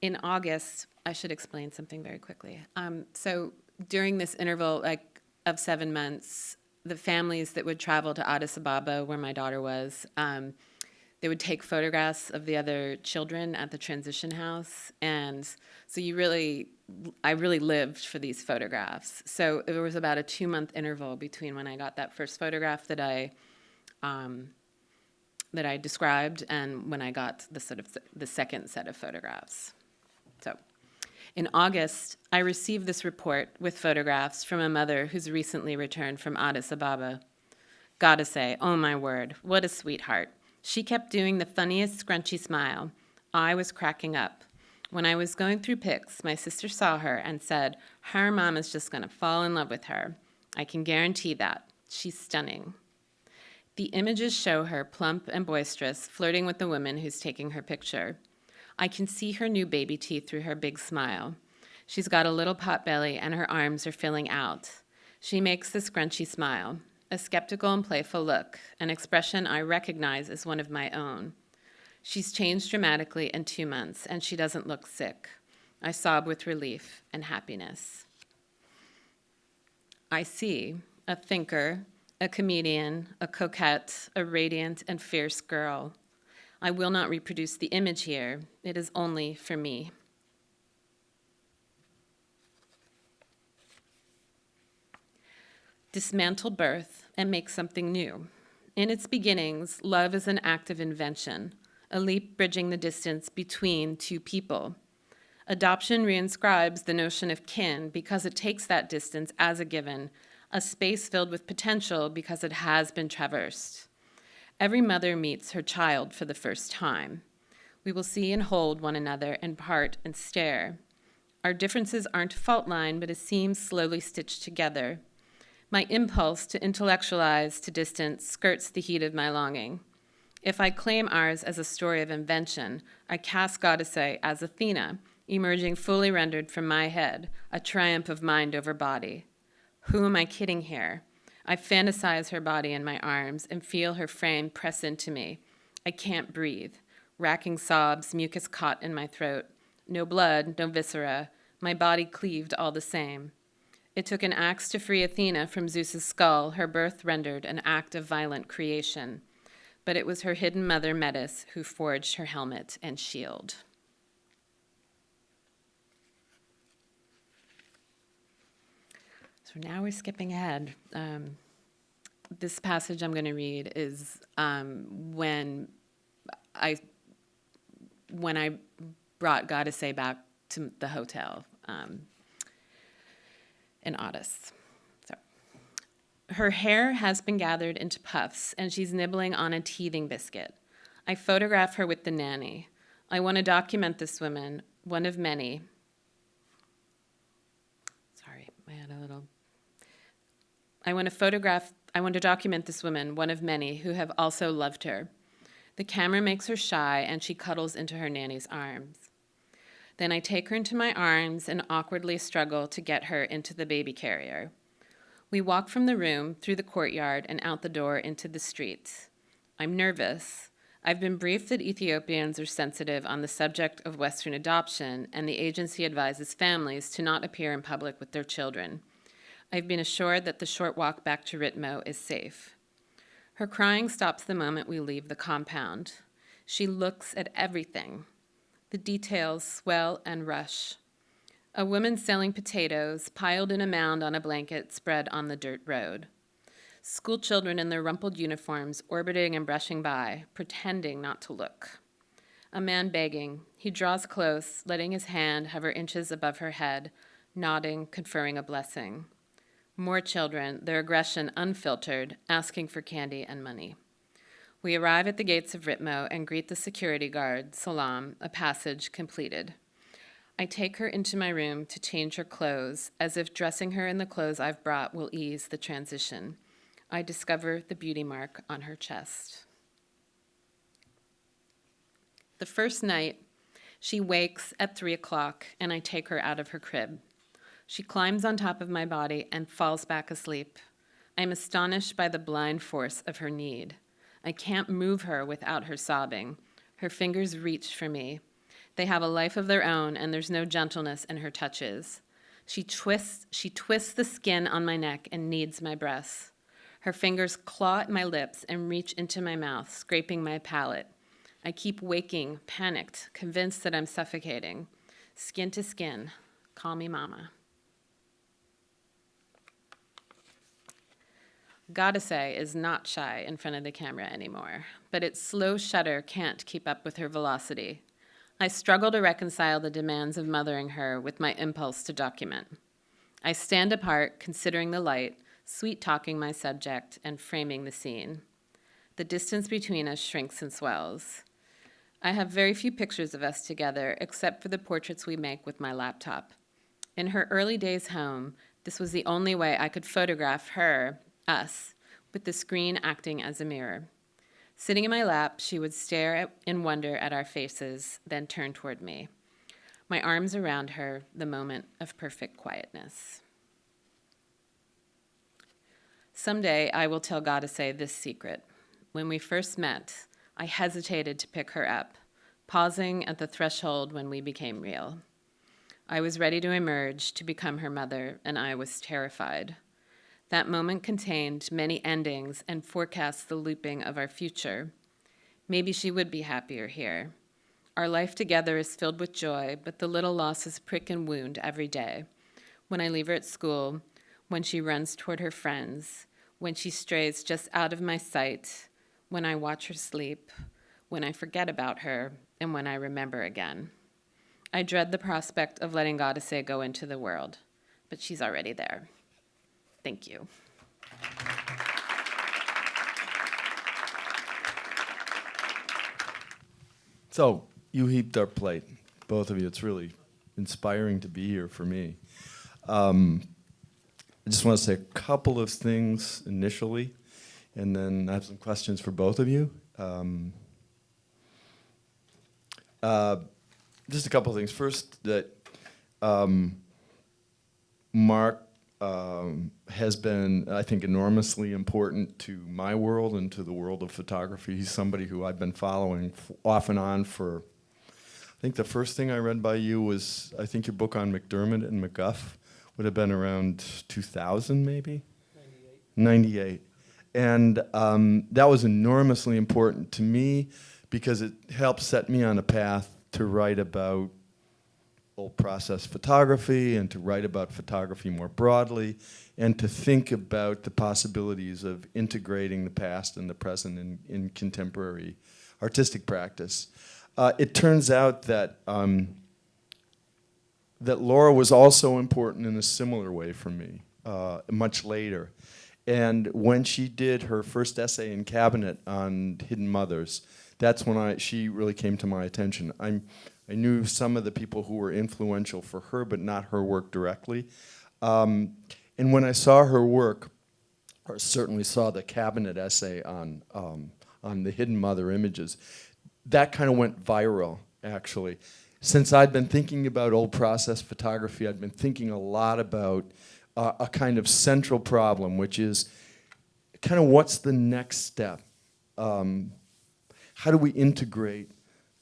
In August, I should explain something very quickly. So during this interval of 7 months, the families that would travel to Addis Ababa, where my daughter was, they would take photographs of the other children at the transition house. And so I really lived for these photographs. So there was about a 2-month interval between when I got that first photograph that I described and when I got the second set of photographs. So in August, I received this report with photographs from a mother who's recently returned from Addis Ababa. Goddessay, oh my word, what a sweetheart. She kept doing the funniest scrunchy smile. I was cracking up. When I was going through pics, my sister saw her and said, her mom is just going to fall in love with her. I can guarantee that. She's stunning. The images show her plump and boisterous, flirting with the woman who's taking her picture. I can see her new baby teeth through her big smile. She's got a little pot belly and her arms are filling out. She makes the scrunchy smile, a skeptical and playful look, an expression I recognize as one of my own. She's changed dramatically in 2 months, and she doesn't look sick. I sob with relief and happiness. I see a thinker, a comedian, a coquette, a radiant and fierce girl. I will not reproduce the image here. It is only for me. Dismantle birth and make something new. In its beginnings, love is an act of invention, a leap bridging the distance between two people. Adoption reinscribes the notion of kin because it takes that distance as a given, a space filled with potential because it has been traversed. Every mother meets her child for the first time. We will see and hold one another and part and stare. Our differences aren't a fault line, but a seam slowly stitched together. My impulse to intellectualize to distance skirts the heat of my longing. If I claim ours as a story of invention, I cast Goddessay as Athena, emerging fully rendered from my head, a triumph of mind over body. Who am I kidding here? I fantasize her body in my arms and feel her frame press into me. I can't breathe. Racking sobs, mucus caught in my throat. No blood, no viscera. My body cleaved all the same. It took an axe to free Athena from Zeus's skull, her birth rendered an act of violent creation. But it was her hidden mother, Metis, who forged her helmet and shield. So now we're skipping ahead. This passage I'm going to read is when I brought Goddessay back to the hotel in Addis. So, her hair has been gathered into puffs, and she's nibbling on a teething biscuit. I photograph her with the nanny. I want to document this woman, one of many. Sorry, I had a little. I want to document this woman, one of many, who have also loved her. The camera makes her shy, and she cuddles into her nanny's arms. Then I take her into my arms and awkwardly struggle to get her into the baby carrier. We walk from the room, through the courtyard, and out the door into the street. I'm nervous. I've been briefed that Ethiopians are sensitive on the subject of Western adoption, and the agency advises families to not appear in public with their children. I've been assured that the short walk back to Ritmo is safe. Her crying stops the moment we leave the compound. She looks at everything. The details swell and rush. A woman selling potatoes piled in a mound on a blanket spread on the dirt road. School children in their rumpled uniforms orbiting and brushing by, pretending not to look. A man begging. He draws close, letting his hand hover inches above her head, nodding, conferring a blessing. More children, their aggression unfiltered, asking for candy and money. We arrive at the gates of Ritmo and greet the security guard, Salam, a passage completed. I take her into my room to change her clothes, as if dressing her in the clothes I've brought will ease the transition. I discover the beauty mark on her chest. The first night, she wakes at 3 o'clock, and I take her out of her crib. She climbs on top of my body and falls back asleep. I am astonished by the blind force of her need. I can't move her without her sobbing. Her fingers reach for me. They have a life of their own, and there's no gentleness in her touches. She twists the skin on my neck and kneads my breasts. Her fingers claw at my lips and reach into my mouth, scraping my palate. I keep waking, panicked, convinced that I'm suffocating. Skin to skin. Call me mama. Goddessay is not shy in front of the camera anymore, but its slow shutter can't keep up with her velocity. I struggle to reconcile the demands of mothering her with my impulse to document. I stand apart, considering the light, sweet-talking my subject, and framing the scene. The distance between us shrinks and swells. I have very few pictures of us together, except for the portraits we make with my laptop. In her early days home, this was the only way I could photograph her, us, with the screen acting as a mirror. Sitting in my lap, she would stare in wonder at our faces, then turn toward me. My arms around her, the moment of perfect quietness. Someday I will tell Goddessay this secret. When we first met, I hesitated to pick her up, pausing at the threshold when we became real. I was ready to emerge, to become her mother, and I was terrified. That moment contained many endings and forecast the looping of our future. Maybe she would be happier here. Our life together is filled with joy, but the little losses prick and wound every day. When I leave her at school, when she runs toward her friends, when she strays just out of my sight, when I watch her sleep, when I forget about her, and when I remember again. I dread the prospect of letting Goddessay go into the world, but she's already there. Thank you. So, you heaped our plate, both of you. It's really inspiring to be here for me. I just want to say a couple of things initially, and then I have some questions for both of you. Just a couple of things. First, that Mark has been, I think, enormously important to my world and to the world of photography. He's somebody who I've been following off and on for, I think the first thing I read by you was, I think your book on McDermott and McGuff would have been around 2000 maybe? 98. And that was enormously important to me because it helped set me on a path to write about old process photography and to write about photography more broadly and to think about the possibilities of integrating the past and the present in contemporary artistic practice. It turns out that that Laura was also important in a similar way for me, much later. And when she did her first essay in Cabinet on hidden mothers, that's when she really came to my attention. I knew some of the people who were influential for her, but not her work directly. And when I saw her work, or certainly saw the cabinet essay on the hidden mother images, that kind of went viral, actually. Since I'd been thinking about old process photography, I'd been thinking a lot about a kind of central problem, which is kind of what's the next step? How do we integrate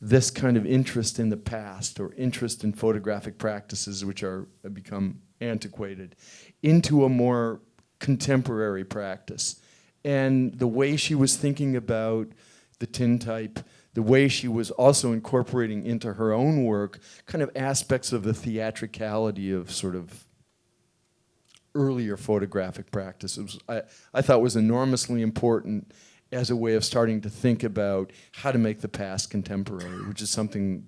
this kind of interest in the past or interest in photographic practices which are become antiquated into a more contemporary practice? And the way she was thinking about the tintype, the way she was also incorporating into her own work kind of aspects of the theatricality of sort of earlier photographic practices, I thought was enormously important as a way of starting to think about how to make the past contemporary, which is something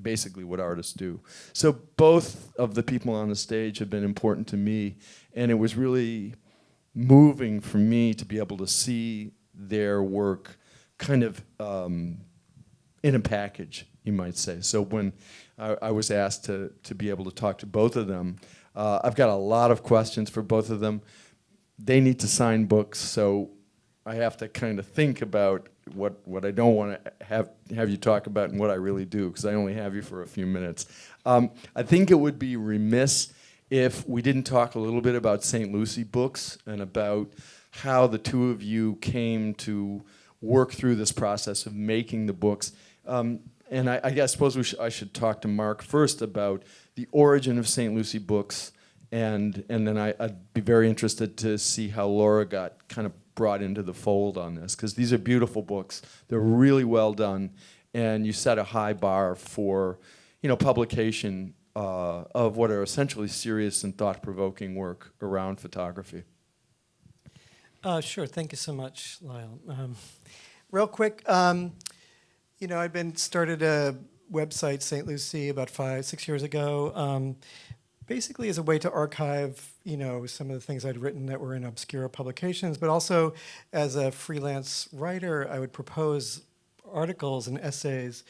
basically what artists do. So both of the people on the stage have been important to me, and it was really moving for me to be able to see their work kind of in a package, you might say. So when I was asked to be able to talk to both of them, I've got a lot of questions for both of them. They need to sign books, so I have to kind of think about what I don't want to have you talk about and what I really do, because I only have you for a few minutes. I think it would be remiss if we didn't talk a little bit about St. Lucie Books and about how the two of you came to work through this process of making the books. And I suppose I should talk to Mark first about the origin of St. Lucie Books, and then I'd be very interested to see how Laura got kind of brought into the fold on this, because these are beautiful books. They're really well done, and you set a high bar for, publication of what are essentially serious and thought-provoking work around photography. Sure. Thank you so much, Lyle. Real quick, I'd started a website, St. Lucie, about 5-6 years ago, basically as a way to archive, some of the things I'd written that were in obscure publications, but also as a freelance writer, I would propose articles and essays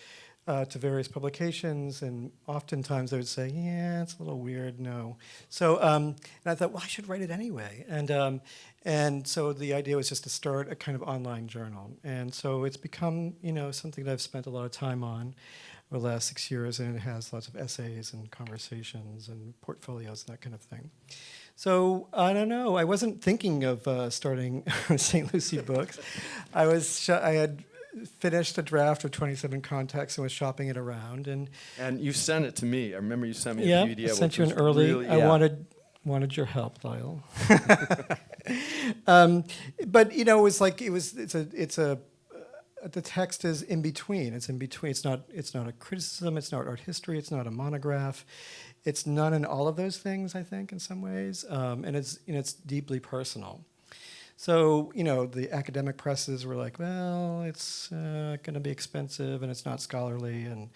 to various publications, and oftentimes they would say, yeah, it's a little weird, no. So and I thought, well, I should write it anyway. And so the idea was just to start a kind of online journal. And so it's become, something that I've spent a lot of time on over the last 6 years, and it has lots of essays and conversations and portfolios and that kind of thing. So I don't know. I wasn't thinking of starting St. Lucie Books. I had finished a draft of 27 Contacts and was shopping it around. And you sent it to me. I remember you sent me yeah, a PDF. I sent you an early. Really, I wanted your help, Lyle. But the text is in between. It's in between. It's not a criticism. It's not art history. It's not a monograph. It's none and all of those things, I think, in some ways. And it's deeply personal. So, the academic presses were like, well, it's going to be expensive and it's not scholarly. And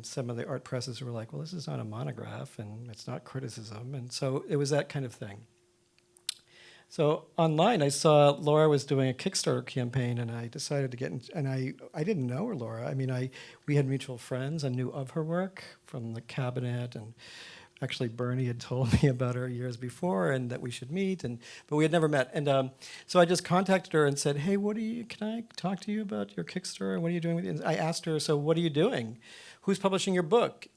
some of the art presses were like, well, this is not a monograph and it's not criticism. And so it was that kind of thing. So online, I saw Laura was doing a Kickstarter campaign, and I decided to get in, and I didn't know her, Laura. I mean, we had mutual friends. I knew of her work from the cabinet, and actually Bernie had told me about her years before, and that we should meet, but we had never met. And so I just contacted her and said, hey, can I talk to you about your Kickstarter, and what are you doing with it? And I asked her, so what are you doing? Who's publishing your book?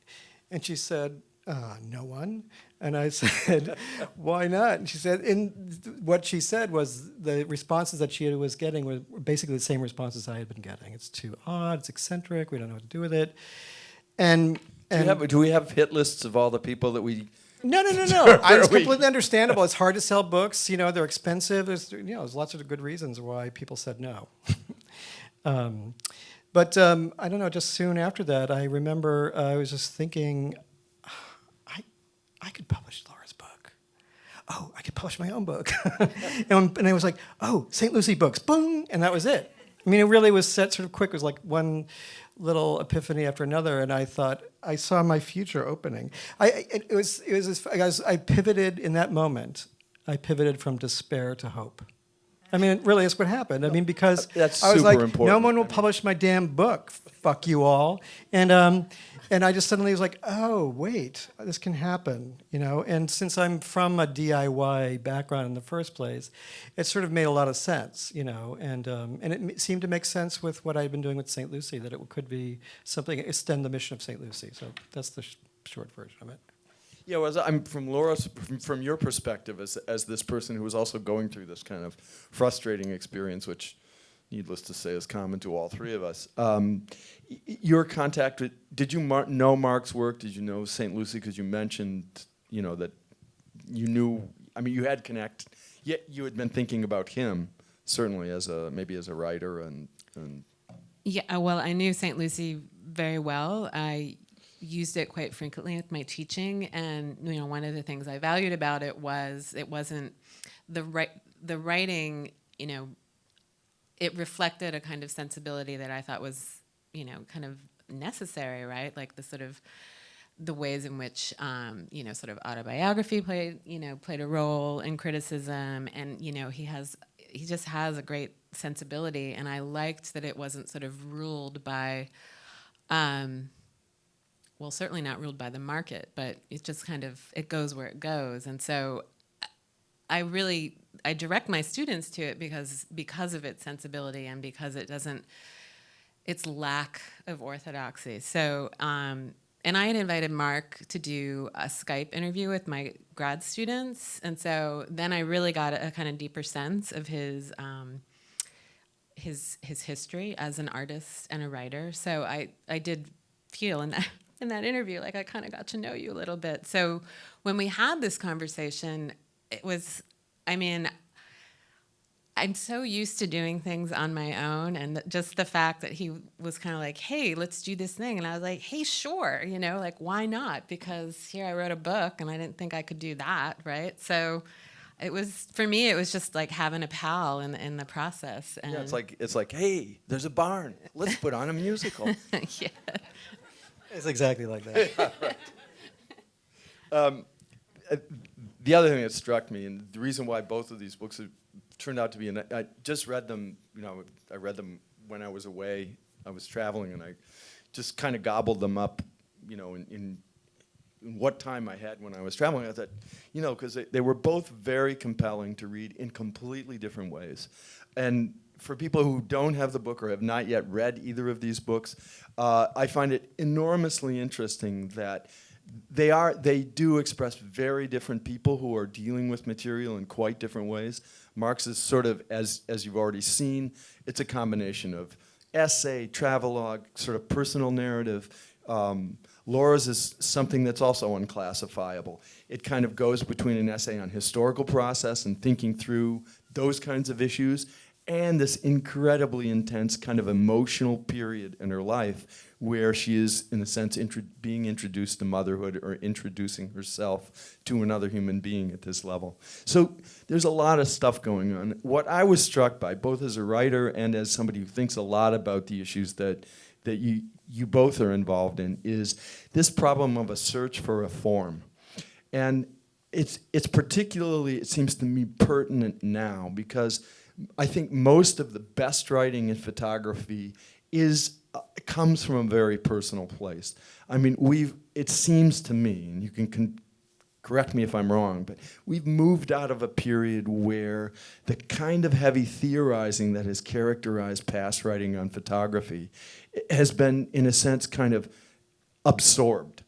And she said, no one. And I said, why not? And she said, what she said was the responses that she was getting were basically the same responses I had been getting. It's too odd, it's eccentric, we don't know what to do with it. Do we have hit lists of all the people that we... No. It's completely understandable. It's hard to sell books. They're expensive. There's lots of good reasons why people said no. But I don't know, just soon after that, I remember I was just thinking, I could publish Laura's book. Oh, I could publish my own book. and I was like, oh, St. Lucie Books, boom, and that was it. I mean, it really was set sort of quick. It was like one little epiphany after another, and I thought I saw my future opening. I pivoted in that moment. I pivoted from despair to hope. I mean, really, it's what happened. I mean, because That's I was super like, important. no one will publish my damn book. Fuck you all. And I just suddenly was like, oh, wait, this can happen, you know? And since I'm from a DIY background in the first place, it sort of made a lot of sense, you know? And it seemed to make sense with what I'd been doing with St. Lucie, that it could be something, extend the mission of St. Lucie. So that's the short version of it. Yeah, well, I'm from Laura's, from your perspective as this person who was also going through this kind of frustrating experience, which, needless to say, is common to all three of us. Your contact with, did you know Mark's work? Did you know St. Lucie? Because you mentioned, you know, that you knew, I mean, you had connect, yet you had been thinking about him, certainly maybe as a writer and Yeah, well, I knew St. Lucie very well. I used it quite frequently with my teaching, and you know, one of the things I valued about it was it wasn't the writing, you know, it reflected a kind of sensibility that I thought was, you know, kind of necessary, right? Like the sort of the ways in which, you know, sort of autobiography played a role in criticism, and you know, he just has a great sensibility, and I liked that it wasn't sort of ruled by, well, certainly not ruled by the market, but it's just kind of, it goes where it goes, and so I direct my students to it because of its sensibility and because its lack of orthodoxy. So, and I had invited Mark to do a Skype interview with my grad students, and so then I really got a kind of deeper sense of his history as an artist and a writer. So I did feel in that interview like I kind of got to know you a little bit. So when we had this conversation, it was, I mean, I'm so used to doing things on my own, and just the fact that he was kind of like, hey, let's do this thing. And I was like, hey, sure, you know, like, why not? Because here I wrote a book, and I didn't think I could do that, right? So it was, for me, it was just like having a pal in the process. And yeah, it's like, hey, there's a barn. Let's put on a musical. yeah. It's exactly like that. The other thing that struck me, and the reason why both of these books have turned out to be, and I just read them, you know, I read them when I was away. I was traveling, and I just kind of gobbled them up, you know, in what time I had when I was traveling. I thought, you know, because they were both very compelling to read in completely different ways. And for people who don't have the book or have not yet read either of these books, I find it enormously interesting that they do express very different people who are dealing with material in quite different ways. Mark's is sort of, as you've already seen, it's a combination of essay, travelogue, sort of personal narrative. Laura's is something that's also unclassifiable. It kind of goes between an essay on historical process and thinking through those kinds of issues, and this incredibly intense kind of emotional period in her life where she is, in a sense, being introduced to motherhood or introducing herself to another human being at this level. So there's a lot of stuff going on. What I was struck by, both as a writer and as somebody who thinks a lot about the issues that you both are involved in, is this problem of a search for a form. And it's particularly, it seems to me, pertinent now because I think most of the best writing in photography comes from a very personal place. I mean, it seems to me, and you can correct me if I'm wrong, but we've moved out of a period where the kind of heavy theorizing that has characterized past writing on photography has been, in a sense, kind of absorbed.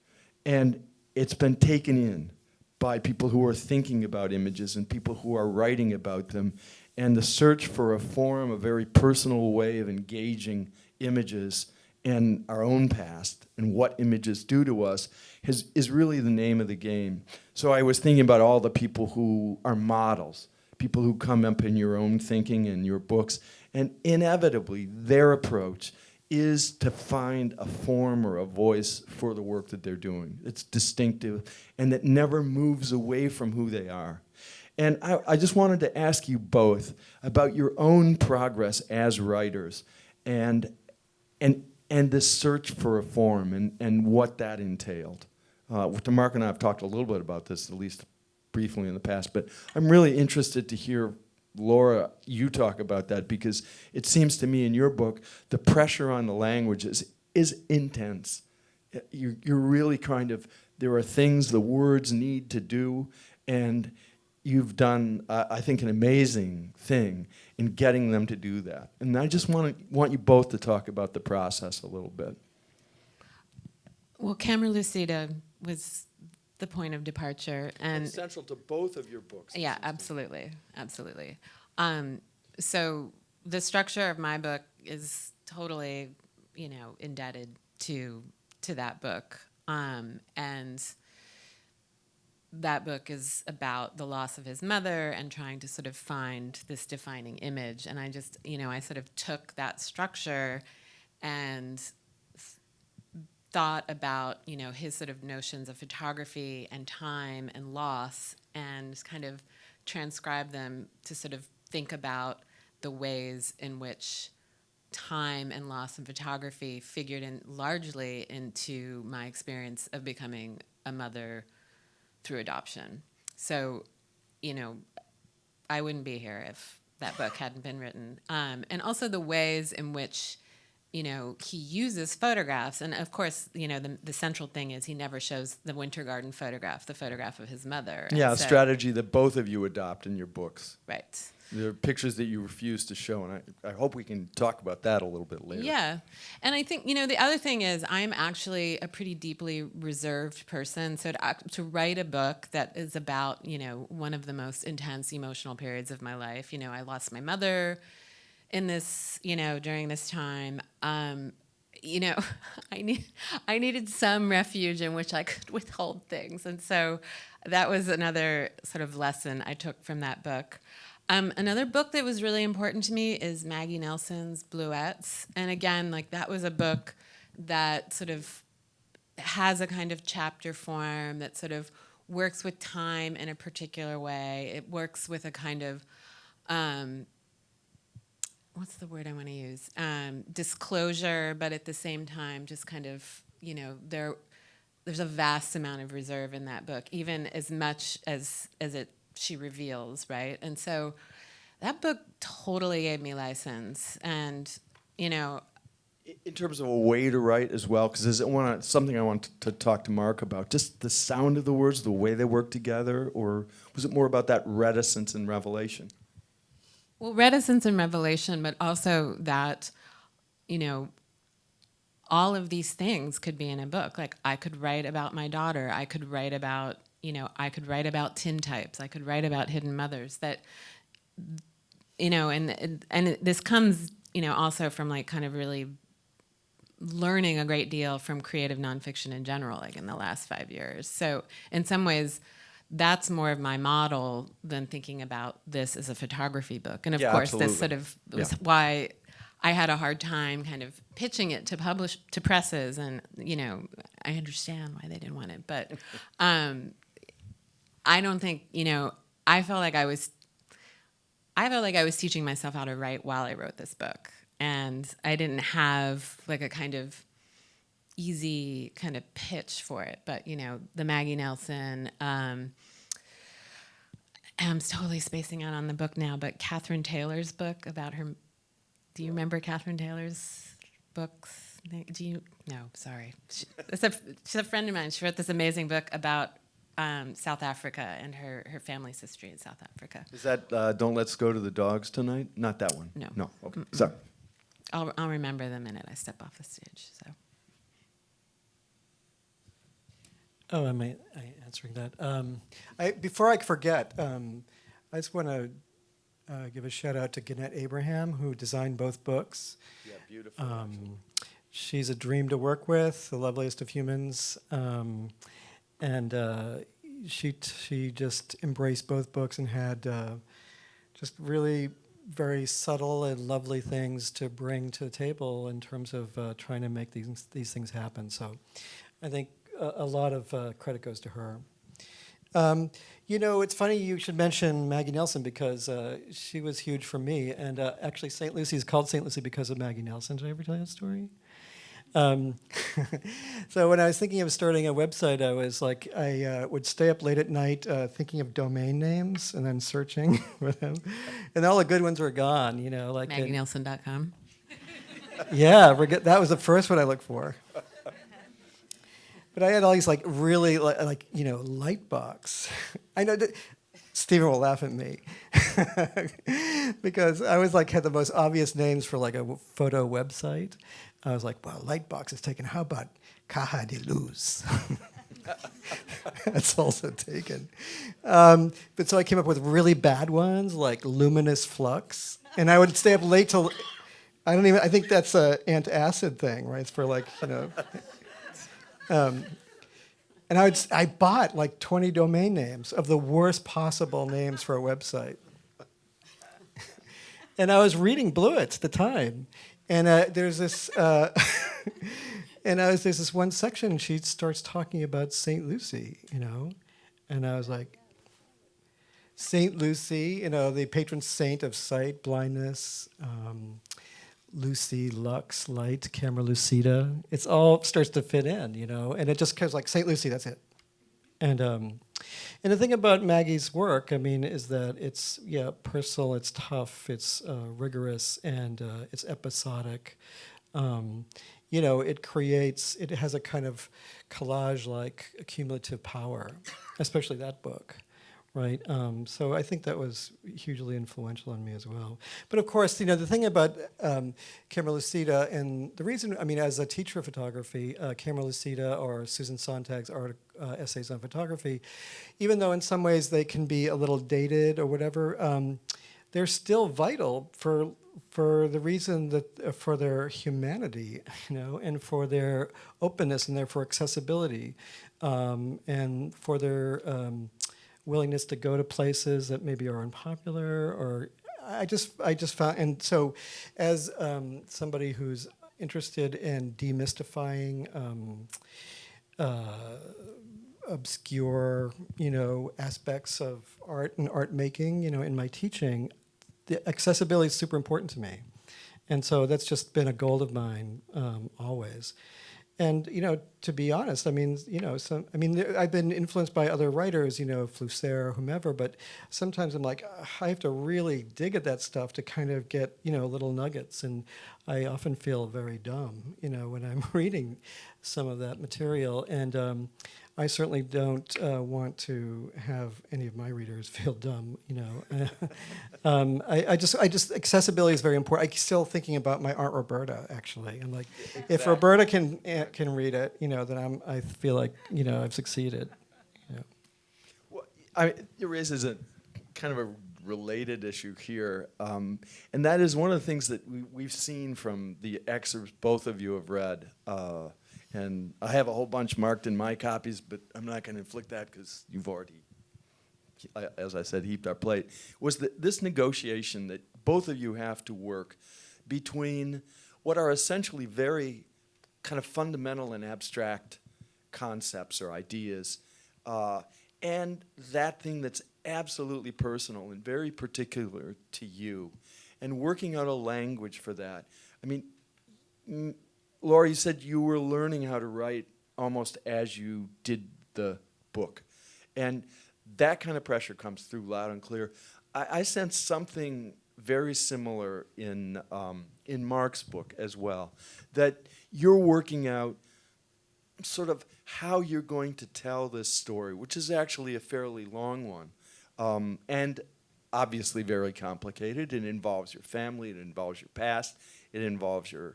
And it's been taken in by people who are thinking about images and people who are writing about them. And the search for a form, a very personal way of engaging images and our own past and what images do to us is really the name of the game. So I was thinking about all the people who are models, people who come up in your own thinking and your books, and inevitably their approach is to find a form or a voice for the work that they're doing. It's distinctive and that never moves away from who they are. And I just wanted to ask you both about your own progress as writers and this search for a form and what that entailed. Mark and I have talked a little bit about this, at least briefly in the past, but I'm really interested to hear Laura, you talk about that, because it seems to me in your book, the pressure on the language is intense. You're really kind of, there are things the words need to do, and you've done, I think, an amazing thing in getting them to do that. And I just want you both to talk about the process a little bit. Well, Camera Lucida was the point of departure, and It's central to both of your books. yeah, absolutely, absolutely. So the structure of my book is totally, indebted to that book, and that book is about the loss of his mother and trying to sort of find this defining image. And I just, I sort of took that structure and thought about, his sort of notions of photography and time and loss, and kind of transcribe them to sort of think about the ways in which time and loss in photography figured in largely into my experience of becoming a mother through adoption. So, I wouldn't be here if that book hadn't been written. And also the ways in which, he uses photographs. And of course, the central thing is he never shows the Winter Garden photograph, the photograph of his mother. Yeah, And a so- strategy that both of you adopt in your books. Right. There are pictures that you refuse to show, and I hope we can talk about that a little bit later. Yeah. And I think, the other thing is I'm actually a pretty deeply reserved person. So to write a book that is about, one of the most intense emotional periods of my life, I lost my mother in this, during this time. I needed some refuge in which I could withhold things. And so that was another sort of lesson I took from that book. Another book that was really important to me is Maggie Nelson's Bluets. And again, that was a book that sort of has a kind of chapter form that sort of works with time in a particular way. It works with a kind of, what's the word I want to use? Disclosure, but at the same time, just kind of, there's a vast amount of reserve in that book, even as much as she reveals, right? And so that book totally gave me license. And, In terms of a way to write as well, because there's something I want to talk to Mark about, just the sound of the words, the way they work together, or was it more about that reticence and revelation? well, reticence and revelation, but also that, all of these things could be in a book. Like I could write about my daughter. I could write about, I could write about tintypes. I could write about hidden mothers that, and this comes, also from kind of really learning a great deal from creative nonfiction in general, in the last 5 years. So in some ways, that's more of my model than thinking about this as a photography book. And of course, absolutely. this sort of was why I had a hard time kind of pitching it to presses, and I understand why they didn't want it, but I don't think I felt like I was teaching myself how to write while I wrote this book, and I didn't have a kind of easy kind of pitch for it. But the Maggie Nelson. I'm totally spacing out on the book now, but Catherine Taylor's book about her. Do you remember Catherine Taylor's books? No, sorry. She's a friend of mine. She wrote this amazing book about South Africa and her family's history in South Africa. Is that Don't Let's Go to the Dogs Tonight? Not that one? No. No, okay. Sorry. I'll remember the minute I step off the stage. So. Oh, am I answering that? Before I forget, I just want to give a shout out to Gannett Abraham, who designed both books. Yeah, beautiful. She's a dream to work with, the loveliest of humans, and she just embraced both books and had just really very subtle and lovely things to bring to the table in terms of trying to make these things happen. So, I think a lot of credit goes to her. It's funny you should mention Maggie Nelson because she was huge for me. And actually, St. Lucie is called St. Lucie because of Maggie Nelson. Did I ever tell you that story? So when I was thinking of starting a website, I was like, I would stay up late at night thinking of domain names and then searching for them, and all the good ones were gone. Like MaggieNielsen.com. yeah, that was the first one I looked for. But I had all these like really like Lightbox. I know that Stephen will laugh at me because I was like had the most obvious names for like a photo website. I was like, well, Lightbox is taken. How about Caja de Luz? That's also taken. But so I came up with really bad ones like Luminous Flux, and I would stay up late till I think that's a antacid thing, right? It's for like and I bought like 20 domain names of the worst possible names for a website. And I was reading Blewitz at the time, and there's this, there's this one section. She starts talking about Saint Lucy, and I was like, Saint Lucy, the patron saint of sight, blindness. Lucy, Lux, Light, Camera Lucida. It's all starts to fit in, and it just goes like St. Lucy, that's it. And the thing about Maggie's work, is that it's personal, it's tough, it's rigorous, and it's episodic. It has a kind of collage-like accumulative power, especially that book. Right, so I think that was hugely influential on me as well. But of course, the thing about Camera Lucida, and the reason, as a teacher of photography, Camera Lucida or Susan Sontag's essays on photography, even though in some ways they can be a little dated or whatever, they're still vital for the reason that for their humanity, and for their openness and therefore accessibility, and for their willingness to go to places that maybe are unpopular, or I just found, and so as somebody who's interested in demystifying obscure, aspects of art and art making, in my teaching, the accessibility is super important to me, and so that's just been a goal of mine always. And to be honest, I've been influenced by other writers, Flusser, whomever. But sometimes I'm like, I have to really dig at that stuff to kind of get little nuggets, and I often feel very dumb, when I'm reading some of that material. And I certainly don't want to have any of my readers feel dumb, I just accessibility is very important. I'm still thinking about my Aunt Roberta, actually. I'm like, if Roberta can read it, then I feel like I've succeeded. Well, it raises a kind of a related issue here, and that is one of the things that we've seen from the excerpts both of you have read. And I have a whole bunch marked in my copies, but I'm not going to inflict that because you've already, as I said, heaped our plate. Was this negotiation that both of you have to work between what are essentially very kind of fundamental and abstract concepts or ideas, and that thing that's absolutely personal and very particular to you, and working out a language for that. Laura, you said you were learning how to write almost as you did the book. And that kind of pressure comes through loud and clear. I sense something very similar in Mark's book as well, that you're working out sort of how you're going to tell this story, which is actually a fairly long one, and obviously very complicated. It involves your family, it involves your past, it involves your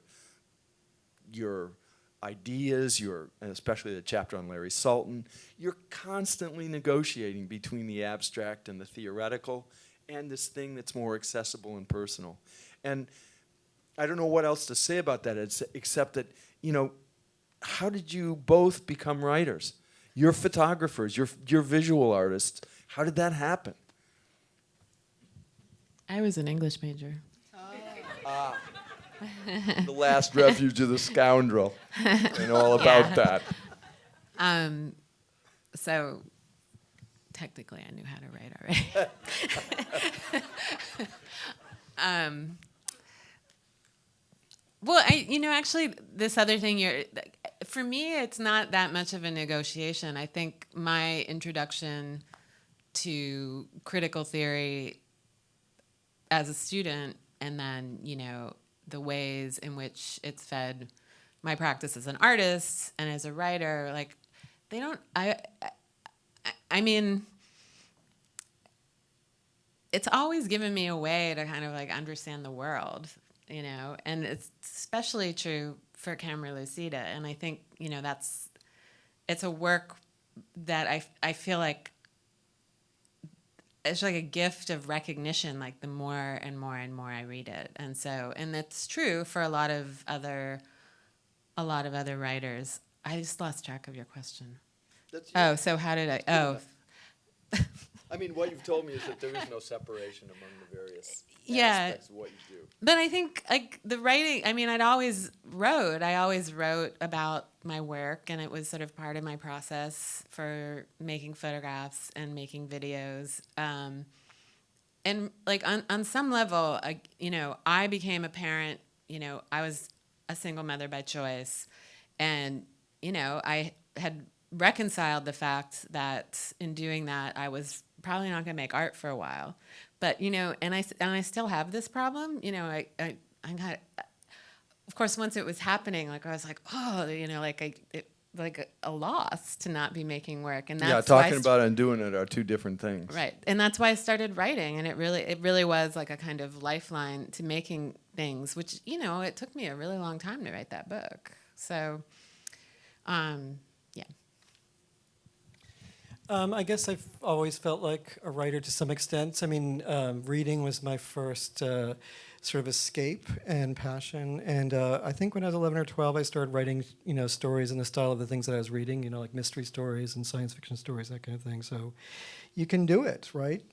ideas, and especially the chapter on Larry Sultan. You're constantly negotiating between the abstract and the theoretical and this thing that's more accessible and personal. And I don't know what else to say about that except that, how did you both become writers? You're photographers, you're visual artists. How did that happen? I was an English major. The last refuge of the scoundrel. And all about that. So technically I knew how to write already. Well, actually this other thing, for me, it's not that much of a negotiation. I think my introduction to critical theory as a student, and then, the ways in which it's fed my practice as an artist and as a writer, like, they don't, I mean, it's always given me a way to kind of like understand the world, and it's especially true for Camera Lucida. And I think, it's a work that I feel like it's like a gift of recognition, like the more and more and more I read it. And that's true for a lot of other writers. I just lost track of your question. Oh, so how did I? Oh, I mean, what you've told me is that there is no separation among the various Yeah. aspects of what you do. But I think like the writing, I mean, I always wrote about my work, and it was sort of part of my process for making photographs and making videos. And like on some level, I became a parent, I was a single mother by choice. And, I had reconciled the fact that in doing that, I was probably not going to make art for a while. But, and I still have this problem, I got, of course, once it was happening, like I was like, oh, like a loss to not be making work. And that's talking about it and doing it are two different things. Right. And that's why I started writing. And it really was like a kind of lifeline to making things, which, it took me a really long time to write that book. So, yeah. I guess I've always felt like a writer to some extent. I mean, reading was my first sort of escape and passion. And I think when I was 11 or 12, I started writing, stories in the style of the things that I was reading, like mystery stories and science fiction stories, that kind of thing. So you can do it, right?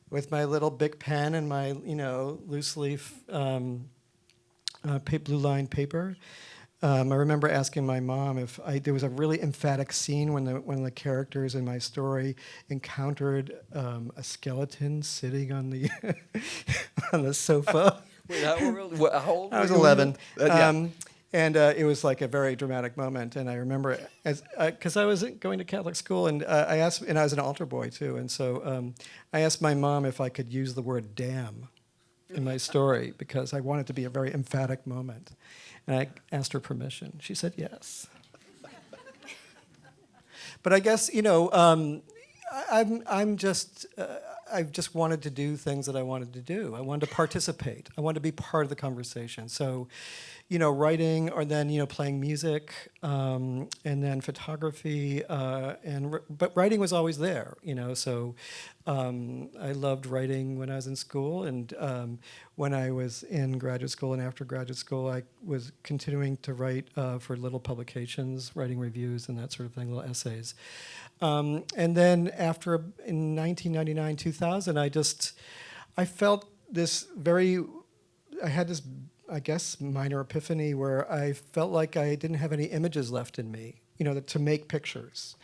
With my little Bic pen and my, loose leaf blue-lined paper. I remember asking my mom if there was a really emphatic scene when the characters in my story encountered a skeleton sitting on the on the sofa. Wait, how old I was were you? 11. Yeah. And it was like a very dramatic moment. And I remember, because I was going to Catholic school, and I asked, and I was an altar boy too. And so I asked my mom if I could use the word "damn" in my story because I wanted it to be a very emphatic moment. And I asked her permission. She said yes. But I guess, I'm just, I've just wanted to do things that I wanted to do. I wanted to participate. I wanted to be part of the conversation. So, writing, or then, playing music, and then photography, but writing was always there, So I loved writing when I was in school, and when I was in graduate school and after graduate school, I was continuing to write for little publications, writing reviews and that sort of thing, little essays. And then in 1999, 2000, I felt I had this, I guess, minor epiphany where I felt like I didn't have any images left in me, to make pictures.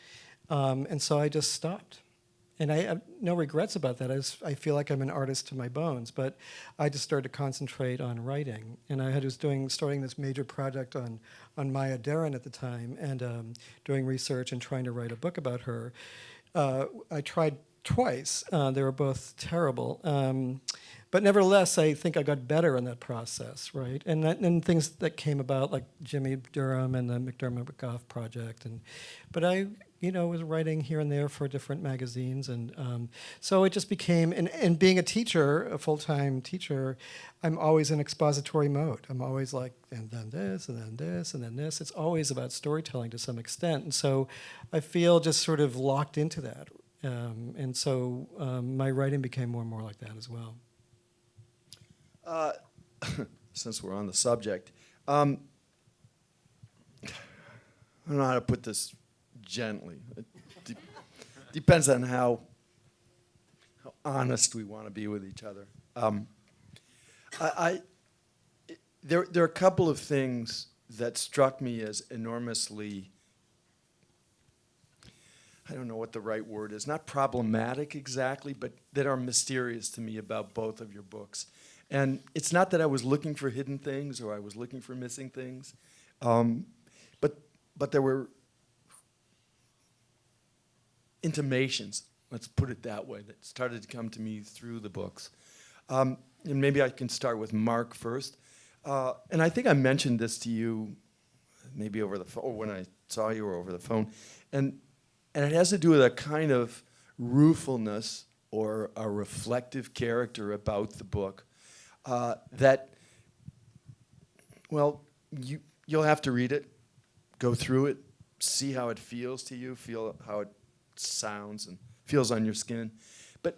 And so I just stopped. And I have no regrets about that. I feel like I'm an artist to my bones, but I just started to concentrate on writing. And I was starting this major project on Maya Deren at the time, and doing research and trying to write a book about her. I tried twice. They were both terrible. But nevertheless, I think I got better in that process, right? And things that came about, like Jimmy Durham and the McDermott-McGough project. But I was writing here and there for different magazines. And so it just became, and being a teacher, a full-time teacher, I'm always in expository mode. I'm always like, and then this, and then this, and then this. It's always about storytelling to some extent. And so I feel just sort of locked into that. And so my writing became more and more like that as well. Since we're on the subject, I don't know how to put this gently. It depends on how honest we want to be with each other. There are a couple of things that struck me as enormously, I don't know what the right word is, not problematic exactly, but that are mysterious to me about both of your books. And it's not that I was looking for hidden things or I was looking for missing things, but but there were intimations, let's put it that way, that started to come to me through the books. And maybe I can start with Mark first. And I think I mentioned this to you maybe over the phone, or when I saw you or over the phone. And it has to do with a kind of ruefulness or a reflective character about the book that, well, you'll have to read it, go through it, see how it feels to you, feel how it sounds and feels on your skin. But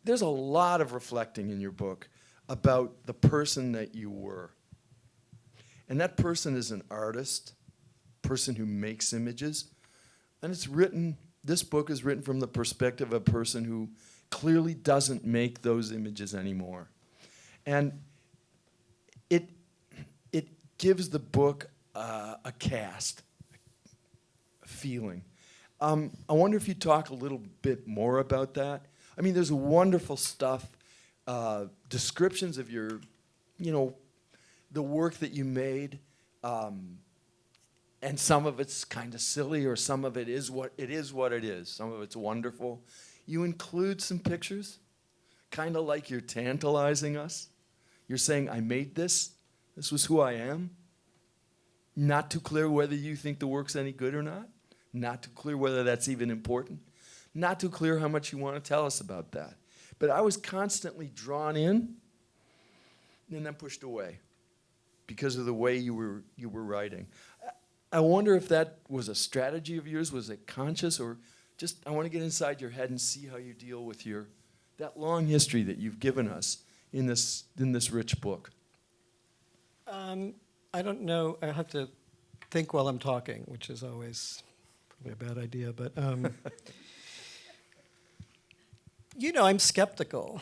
there's a lot of reflecting in your book about the person that you were. And that person is an artist, person who makes images. And it's written, this book is written from the perspective of a person who clearly doesn't make those images anymore. And it gives the book a cast, a feeling. I wonder if you talk a little bit more about that. I mean, there's wonderful stuff, descriptions of your, the work that you made, and some of it's kind of silly, or some of it is what it is. Some of it's wonderful. You include some pictures, kind of like you're tantalizing us. You're saying, I made this. This was who I am. Not too clear whether you think the work's any good or not. Not too clear whether that's even important. Not too clear how much you want to tell us about that. But I was constantly drawn in and then pushed away because of the way you were writing. I wonder if that was a strategy of yours. Was it conscious, or just I want to get inside your head and see how you deal with that long history that you've given us in this rich book? I don't know. I have to think while I'm talking, which is always probably a bad idea. But, I'm skeptical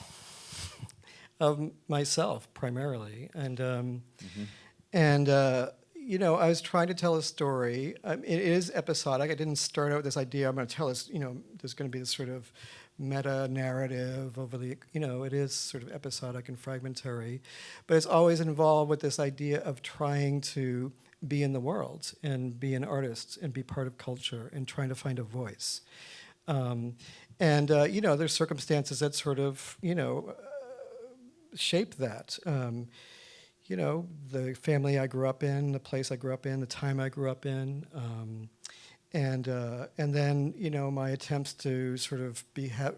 of myself primarily. And, I was trying to tell a story. It is episodic. I didn't start out with this idea, I'm going to tell us, there's going to be this sort of meta-narrative over the, it is sort of episodic and fragmentary. But it's always involved with this idea of trying to be in the world and be an artist and be part of culture and trying to find a voice. There's circumstances that sort of, shape that. The family I grew up in, the place I grew up in, the time I grew up in, and then my attempts to sort of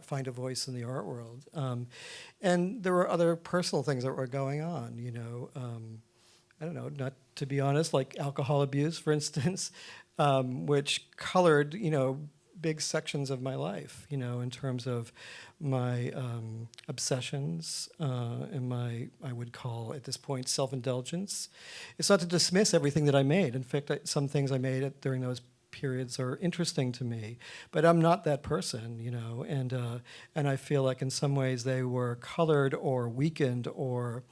find a voice in the art world, and there were other personal things that were going on. I don't know, not to be honest, like alcohol abuse, for instance, which colored big sections of my life, in terms of my obsessions and my, I would call at this point, self-indulgence. It's not to dismiss everything that I made. In fact, some things I made during those periods are interesting to me, but I'm not that person, and I feel like in some ways they were colored or weakened or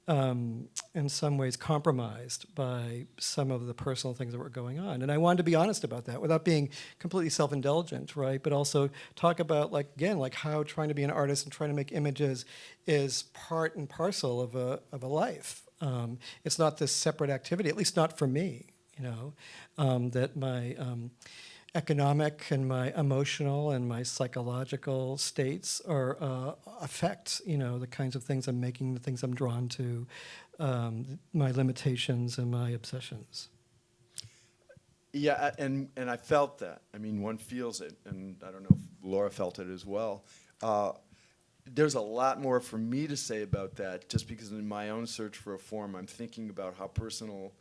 in some ways compromised by some of the personal things that were going on. And I wanted to be honest about that without being completely self-indulgent, right? But also talk about, like how trying to be an artist and trying to make images is part and parcel of a life. It's not this separate activity, at least not for me, that my economic and my emotional and my psychological states are affect the kinds of things I'm making, the things I'm drawn to, my limitations and my obsessions. Yeah, and I felt that. I mean, one feels it, and I don't know if Laura felt it as well. There's a lot more for me to say about that, just because in my own search for a form, I'm thinking about how personal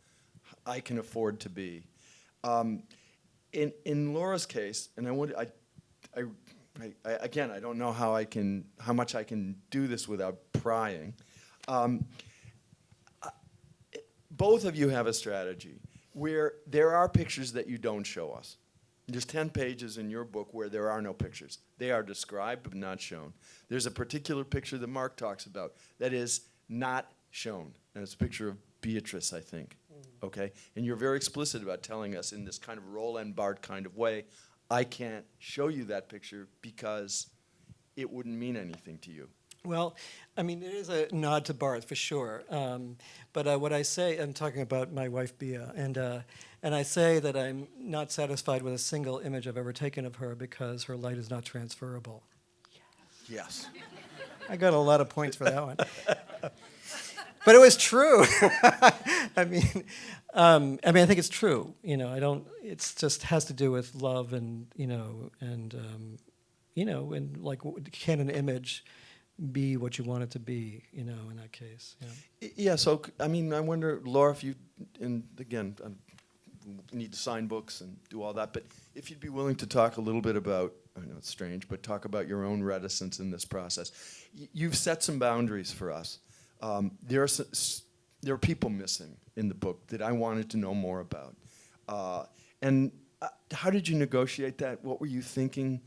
I can afford to be. In Laura's case, and again, I don't know how much I can do this without prying. Both of you have a strategy where there are pictures that you don't show us. There's 10 pages in your book where there are no pictures. They are described but not shown. There's a particular picture that Mark talks about that is not shown, and it's a picture of Beatrice, I think. Okay? And you're very explicit about telling us in this kind of Roland Barthes kind of way, I can't show you that picture because it wouldn't mean anything to you. Well, I mean, it is a nod to Barth for sure. But what I say, I'm talking about my wife Bia, and I say that I'm not satisfied with a single image I've ever taken of her because her light is not transferable. Yes. I got a lot of points for that one. But it was true. I mean, I think it's true. You know, I don't. It's just has to do with love, and and like, can an image be what you want it to be? You know, in that case. Yeah. Yeah, so, I mean, I wonder, Laura, if you, and again, we need to sign books and do all that, but if you'd be willing to talk a little bit about, I know it's strange, but talk about your own reticence in this process. You've set some boundaries for us. There are people missing in the book that I wanted to know more about. And how did you negotiate that? What were you thinking?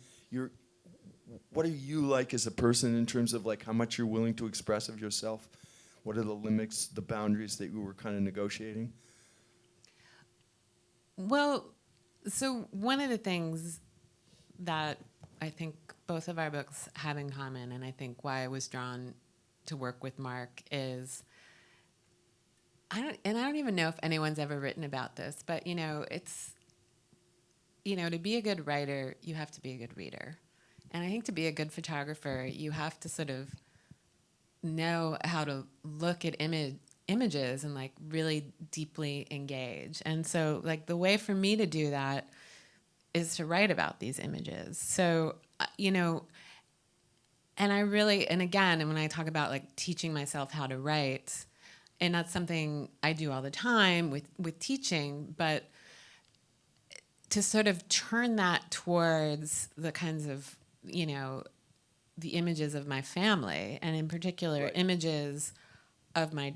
What are you like as a person in terms of like how much you're willing to express of yourself? What are the limits, the boundaries that you were kind of negotiating? Well, so one of the things that I think both of our books have in common, and I think why I was drawn to work with Mark, is I don't even know if anyone's ever written about this, but it's to be a good writer, you have to be a good reader. And I think to be a good photographer, you have to sort of know how to look at images and like really deeply engage. And so like the way for me to do that is to write about these images. So, and again, and when I talk about like teaching myself how to write, and that's something I do all the time with teaching, but to sort of turn that towards the kinds of, the images of my family, and in particular, Right. images of my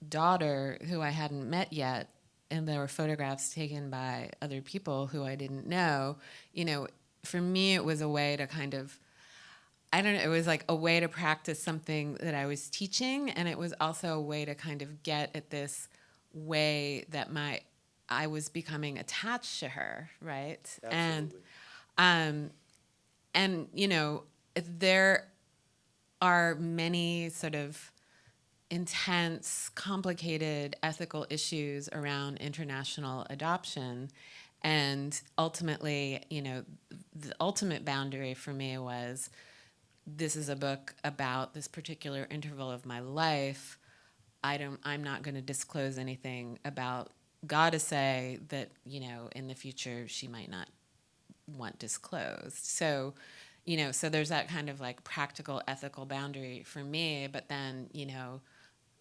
daughter who I hadn't met yet, and there were photographs taken by other people who I didn't know. For me, it was a way to kind of, I don't know, it was like a way to practice something that I was teaching, and it was also a way to kind of get at this way that I was becoming attached to her, right? Absolutely. And there are many sort of intense, complicated ethical issues around international adoption. And ultimately, the ultimate boundary for me was, this is a book about this particular interval of my life. I'm not going to disclose anything about Goddessay that, in the future she might not want disclosed. So, so there's that kind of like practical ethical boundary for me, but then,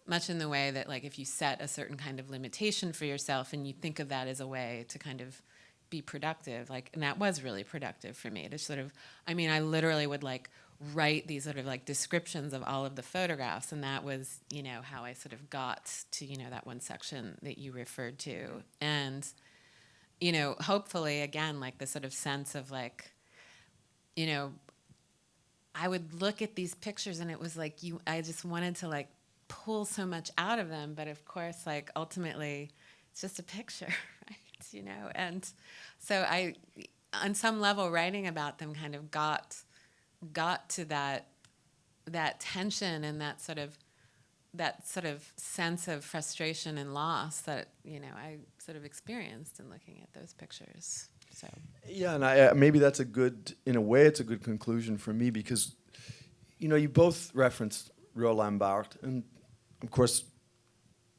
much in the way that like if you set a certain kind of limitation for yourself and you think of that as a way to kind of be productive, like, and that was really productive for me to sort of, I literally would like write these sort of like descriptions of all of the photographs, and that was, how I sort of got to, that one section that you referred to. And, hopefully again, like the sort of sense of like, I would look at these pictures and it was like I just wanted to like pull so much out of them, but of course, like ultimately, it's just a picture, right? And so I, on some level, writing about them kind of got to that tension and that sort of sense of frustration and loss that I sort of experienced in looking at those pictures. So Yeah, and maybe that's in a way, it's a good conclusion for me because, you both referenced Roland Barthes, and of course,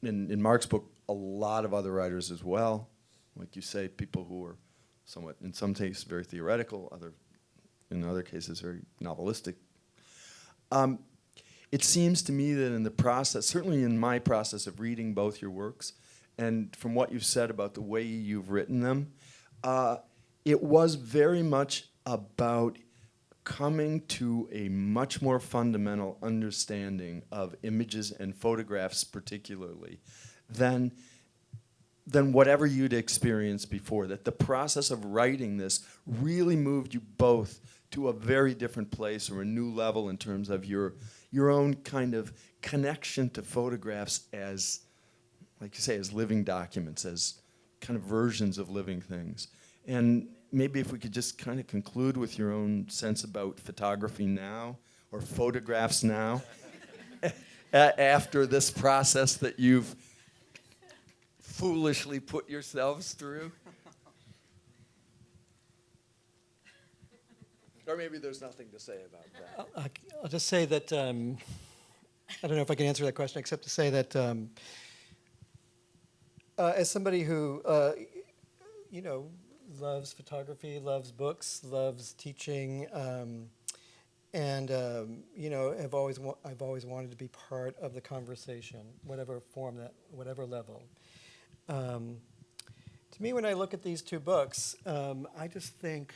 in Mark's book, a lot of other writers as well. Like you say, people who are somewhat, in some cases, very theoretical, in other cases, very novelistic. It seems to me that in the process, certainly in my process of reading both your works, and from what you've said about the way you've written them, it was very much about coming to a much more fundamental understanding of images and photographs particularly than whatever you'd experienced before. That the process of writing this really moved you both to a very different place or a new level in terms of your own kind of connection to photographs as, like you say, as living documents, as kind of versions of living things. And maybe if we could just kind of conclude with your own sense about photography now, or photographs now, after this process that you've foolishly put yourselves through? Or maybe there's nothing to say about that. I'll just say that, I don't know if I can answer that question, except to say that as somebody who, loves photography, loves books, loves teaching, and I've always wanted to be part of the conversation, whatever form whatever level. To me, when I look at these two books, I just think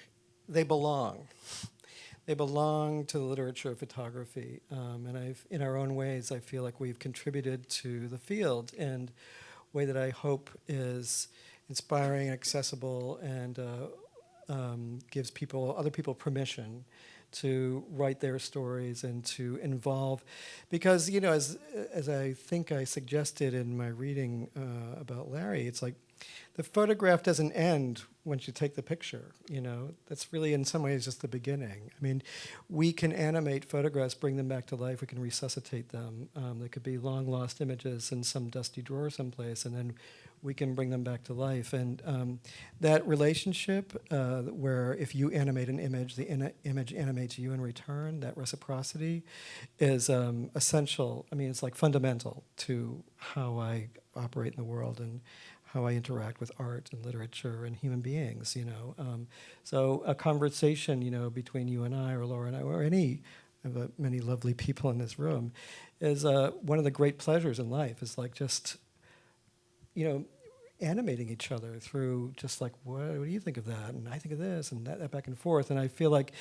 they belong. They belong to the literature of photography, and in our own ways, I feel like we've contributed to the field in a way that I hope is inspiring, accessible, and gives other people permission to write their stories and to involve, because as I think I suggested in my reading about Larry, it's like the photograph doesn't end once you take the picture. That's really in some ways just the beginning. I mean, we can animate photographs, bring them back to life. We can resuscitate them. They could be long lost images in some dusty drawer someplace, and then we can bring them back to life. And that relationship, where if you animate an image, the image animates you in return, that reciprocity is essential. I mean, it's like fundamental to how I operate in the world and how I interact with art and literature and human beings, So a conversation, between you and I, or Laura and I, or any of the many lovely people in this room, is one of the great pleasures in life, is like just, animating each other through just like, what do you think of that? And I think of this, and that back and forth. And I feel like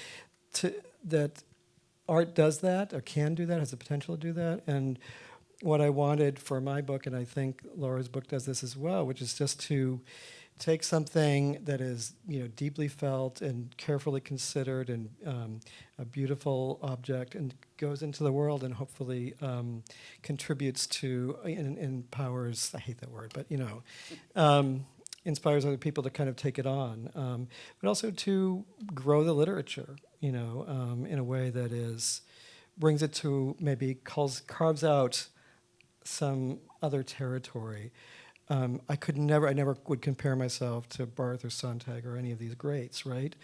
that art does that, or can do that, has the potential to do that. And what I wanted for my book, and I think Laura's book does this as well, which is just to take something that is deeply felt and carefully considered and a beautiful object, and goes into the world and hopefully contributes to and empowers, I hate that word, but inspires other people to kind of take it on, but also to grow the literature in a way that brings it to maybe carves out some other territory. I never would compare myself to Barth or Sontag or any of these greats, right?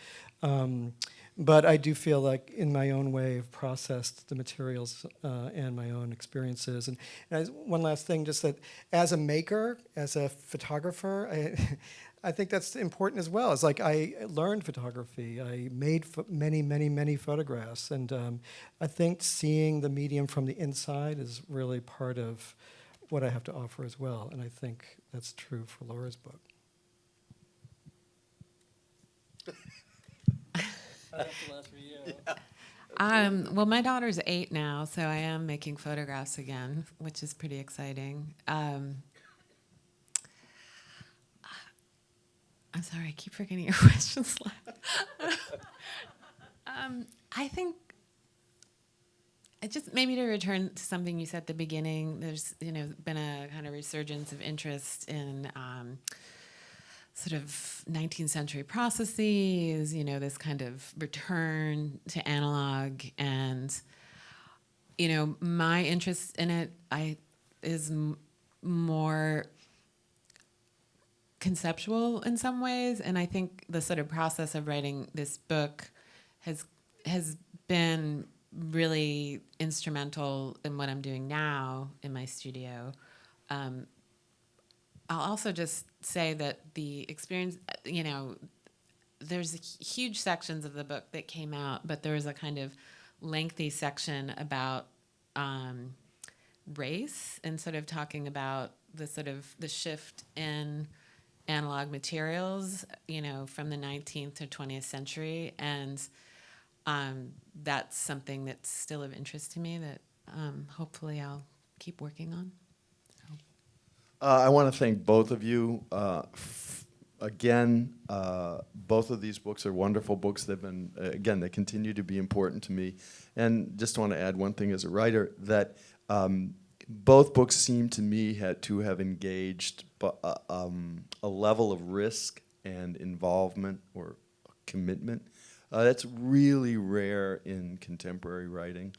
But I do feel like in my own way I've processed the materials and my own experiences. And one last thing, just that as a maker, as a photographer, I think that's important as well. It's like I learned photography. I made many, many, many photographs. And I think seeing the medium from the inside is really part of what I have to offer as well. And I think that's true for Laura's book. That's the last for you. Yeah. Well, my daughter's 8 now, so I am making photographs again, which is pretty exciting. I'm sorry, I keep forgetting your questions. I think just maybe to return to something you said at the beginning, there's been a kind of resurgence of interest in sort of 19th century processes, this kind of return to analog, and my interest in it is more conceptual in some ways, and I think the sort of process of writing this book has been really instrumental in what I'm doing now in my studio. I'll also just say that the experience, there's huge sections of the book that came out, but there was a kind of lengthy section about race and sort of talking about the shift in analog materials, from the 19th to 20th century. And that's something that's still of interest to me that hopefully I'll keep working on. I want to thank both of you. Again, both of these books are wonderful books. They've been, again, they continue to be important to me. And just want to add one thing as a writer, that both books seem to me to have engaged a level of risk and involvement or commitment That's really rare in contemporary writing.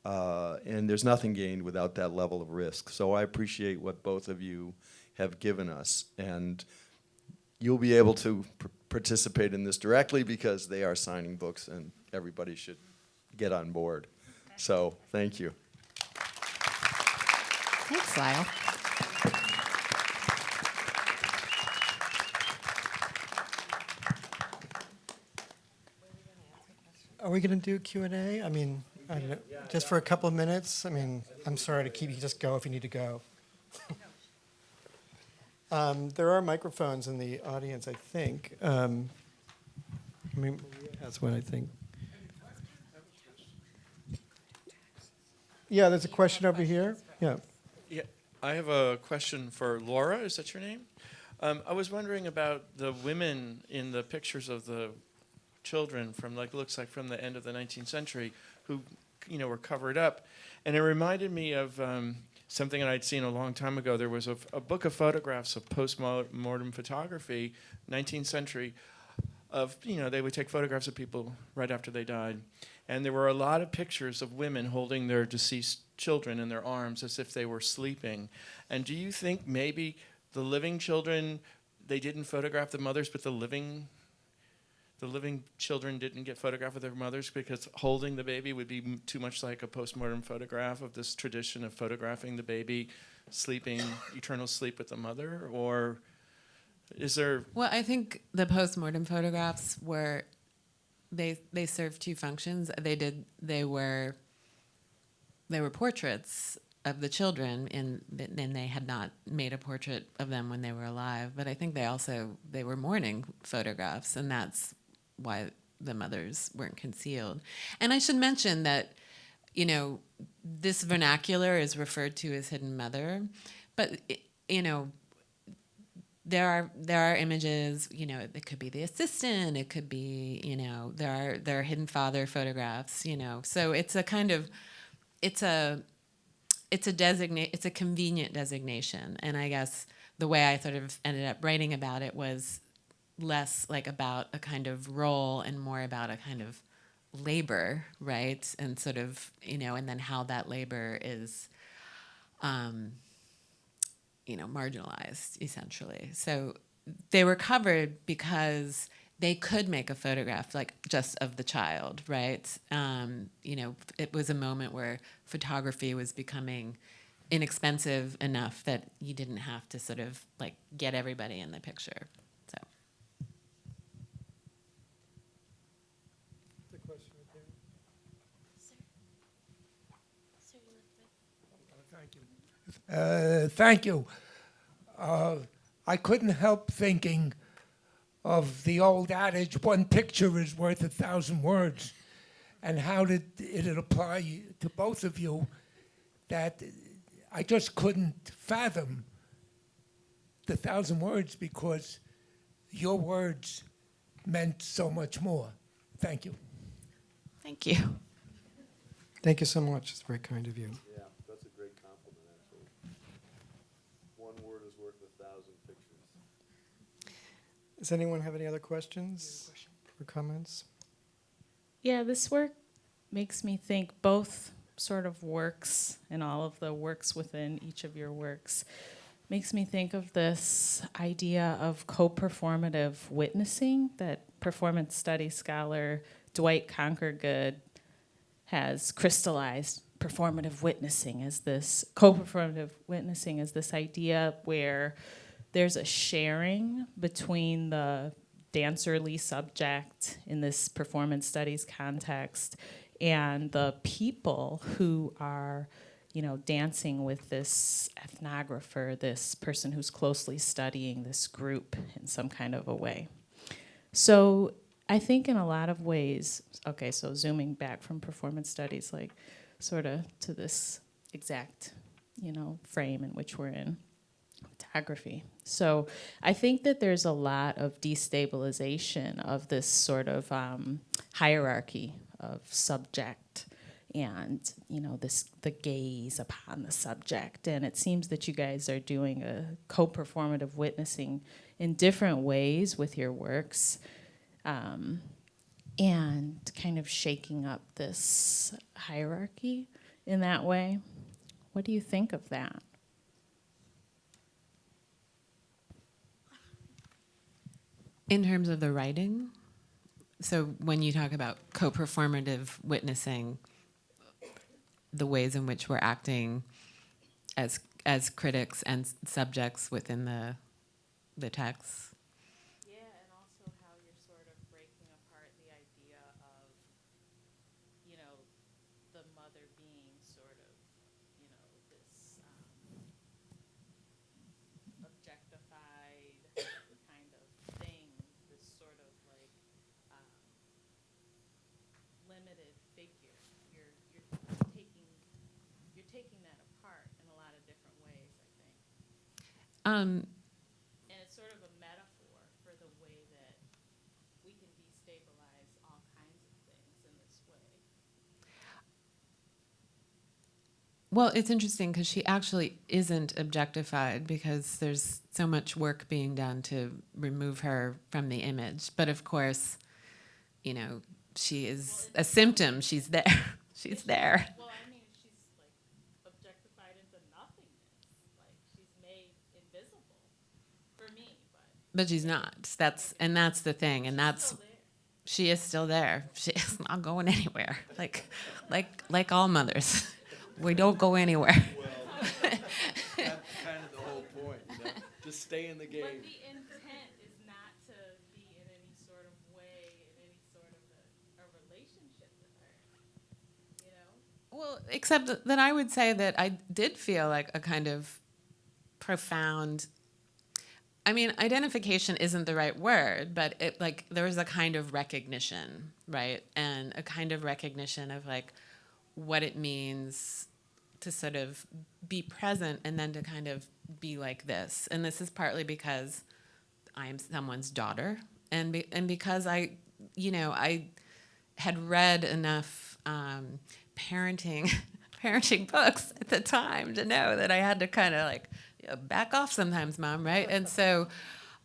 And there's nothing gained without that level of risk. So I appreciate what both of you have given us. And you'll be able to participate in this directly because they are signing books and everybody should get on board. So thank you. Thanks, Lyle. Are we going to do Q&A? I mean, I don't know, just for a couple of minutes? I mean, I'm sorry to keep you, just go if you need to go. There are microphones in the audience, I think. I mean, that's what I think. Yeah, there's a question over here. Yeah. Yeah, I have a question for Laura. Is that your name? I was wondering about the women in the pictures of the children from, like, looks like from the end of the 19th century, who, you know, were covered up, and it reminded me of something that I'd seen a long time ago. There was a book of photographs of post-mortem photography, 19th century, of, you know, they would take photographs of people right after they died. And there were a lot of pictures of women holding their deceased children in their arms as if they were sleeping. And do you think maybe the living children, they didn't photograph the mothers, but the living children didn't get photographed with their mothers because holding the baby would be too much like a postmortem photograph of this tradition of photographing the baby sleeping eternal sleep with the mother? Or is there... Well, I think the post-mortem photographs were, they served two functions. They were portraits of the children, and they had not made a portrait of them when they were alive. But I think they were mourning photographs, and that's why the mothers weren't concealed. And I should mention that, you know, this vernacular is referred to as hidden mother, but you know, there are images. You know, it could be the assistant, it could be, you know, there are hidden father photographs. You know, so it's a kind of it's a convenient designation. And I guess the way I sort of ended up writing about it was less like about a kind of role and more about a kind of labor, right? And sort of, you know, and then how that labor is, you know, marginalized, essentially. So they were covered because they could make a photograph, like, just of the child, right? You know, it was a moment where photography was becoming inexpensive enough that you didn't have to sort of, like, get everybody in the picture. So. The question right there. Thank you. I couldn't help thinking of the old adage, one picture is worth 1,000 words, and how did it apply to both of you, that I just couldn't fathom the 1,000 words because your words meant so much more. Thank you. Thank you. Thank you so much. It's very kind of you. Yeah, that's a great compliment, actually. One word is worth 1,000 pictures. Does anyone have any other questions or comments? Yeah, this work makes me think both sort of works and all of the works within each of your works makes me think of this idea of co-performative witnessing that performance studies scholar Dwight Conquergood has crystallized. Performative witnessing as this, co-performative witnessing as this idea where there's a sharing between the dancerly subject in this performance studies context and the people who are, you know, dancing with this ethnographer, this person who's closely studying this group in some kind of a way. So I think in a lot of ways, okay, so zooming back from performance studies, like sort of to this exact, you know, frame in which we're in photography. So I think that there's a lot of destabilization of this sort of hierarchy of subject and, you know, the gaze upon the subject. And it seems that you guys are doing a co-performative witnessing in different ways with your works. and kind of shaking up this hierarchy in that way. What do you think of that? In terms of the writing, so when you talk about co-performative witnessing, the ways in which we're acting as critics and subjects within the text. Yeah, and also how you're sort of breaking apart the idea of, you know, the mother being sort of, you know, this objectified kind of thing, this sort of like limited figure. You're taking that apart in a lot of different ways, I think. Um, And it's sort of a metaphor for the way that we can destabilize all kinds of things in this way. Well, it's interesting because she actually isn't objectified because there's so much work being done to remove her from the image. But of course, you know, she is a symptom. She's there. She's there. Well, I mean, she's like objectified into nothingness. Like she's made invisible for me, But she's not. That's the thing. And that's still there. she is still there. She is not going anywhere. Like all mothers. We don't go anywhere. That's kind of the whole point, you know? Just stay in the game. But the intent is not to be in any sort of way, in any sort of a relationship with her, you know? Well, except that I would say that I did feel like a kind of profound. I mean, identification isn't the right word, but it like there was a kind of recognition, right? And a kind of recognition of like what it means to sort of be present and then to kind of be like this. And this is partly because I am someone's daughter and because I had read enough parenting books at the time to know that I had to kind of like back off sometimes, Mom, right? And so,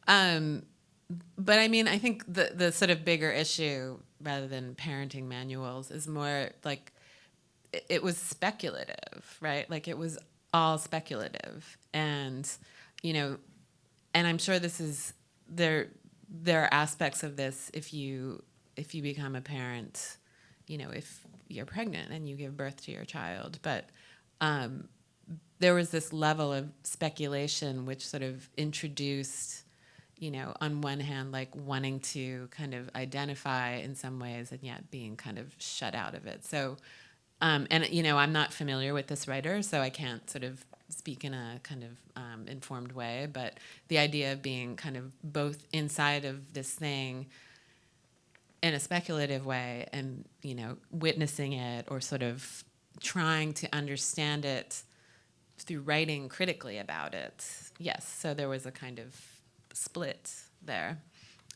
but I mean, I think the sort of bigger issue rather than parenting manuals is more like it was speculative, right? Like it was all speculative, and and I'm sure this is there are aspects of this if you become a parent, if you're pregnant and you give birth to your child, but there was this level of speculation which sort of introduced, on one hand, like wanting to kind of identify in some ways and yet being kind of shut out of it. So, and I'm not familiar with this writer, so I can't sort of speak in a kind of informed way, but the idea of being kind of both inside of this thing in a speculative way and, witnessing it or sort of trying to understand it through writing critically about it. Yes, so there was a kind of split there.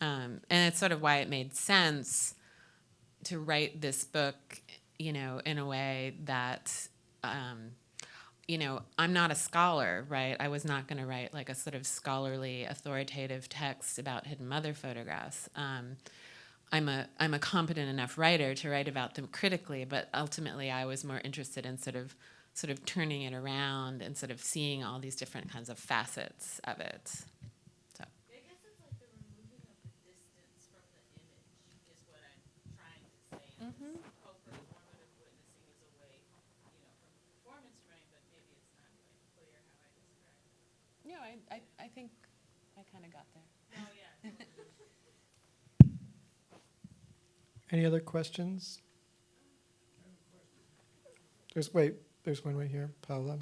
And it's sort of why it made sense to write this book, in a way that, I'm not a scholar, right? I was not going to write like a sort of scholarly, authoritative text about hidden mother photographs. I'm a competent enough writer to write about them critically, but ultimately I was more interested in sort of turning it around and sort of seeing all these different kinds of facets of it. So. I guess it's like the removing of the distance from the image is what I'm trying to say. Mm-hmm. Co-performative witnessing is a way, from the performance frame, but maybe it's not quite clear how I describe it. No, I think I kind of got there. Oh, yeah. Any other questions? There's one right here, Paula.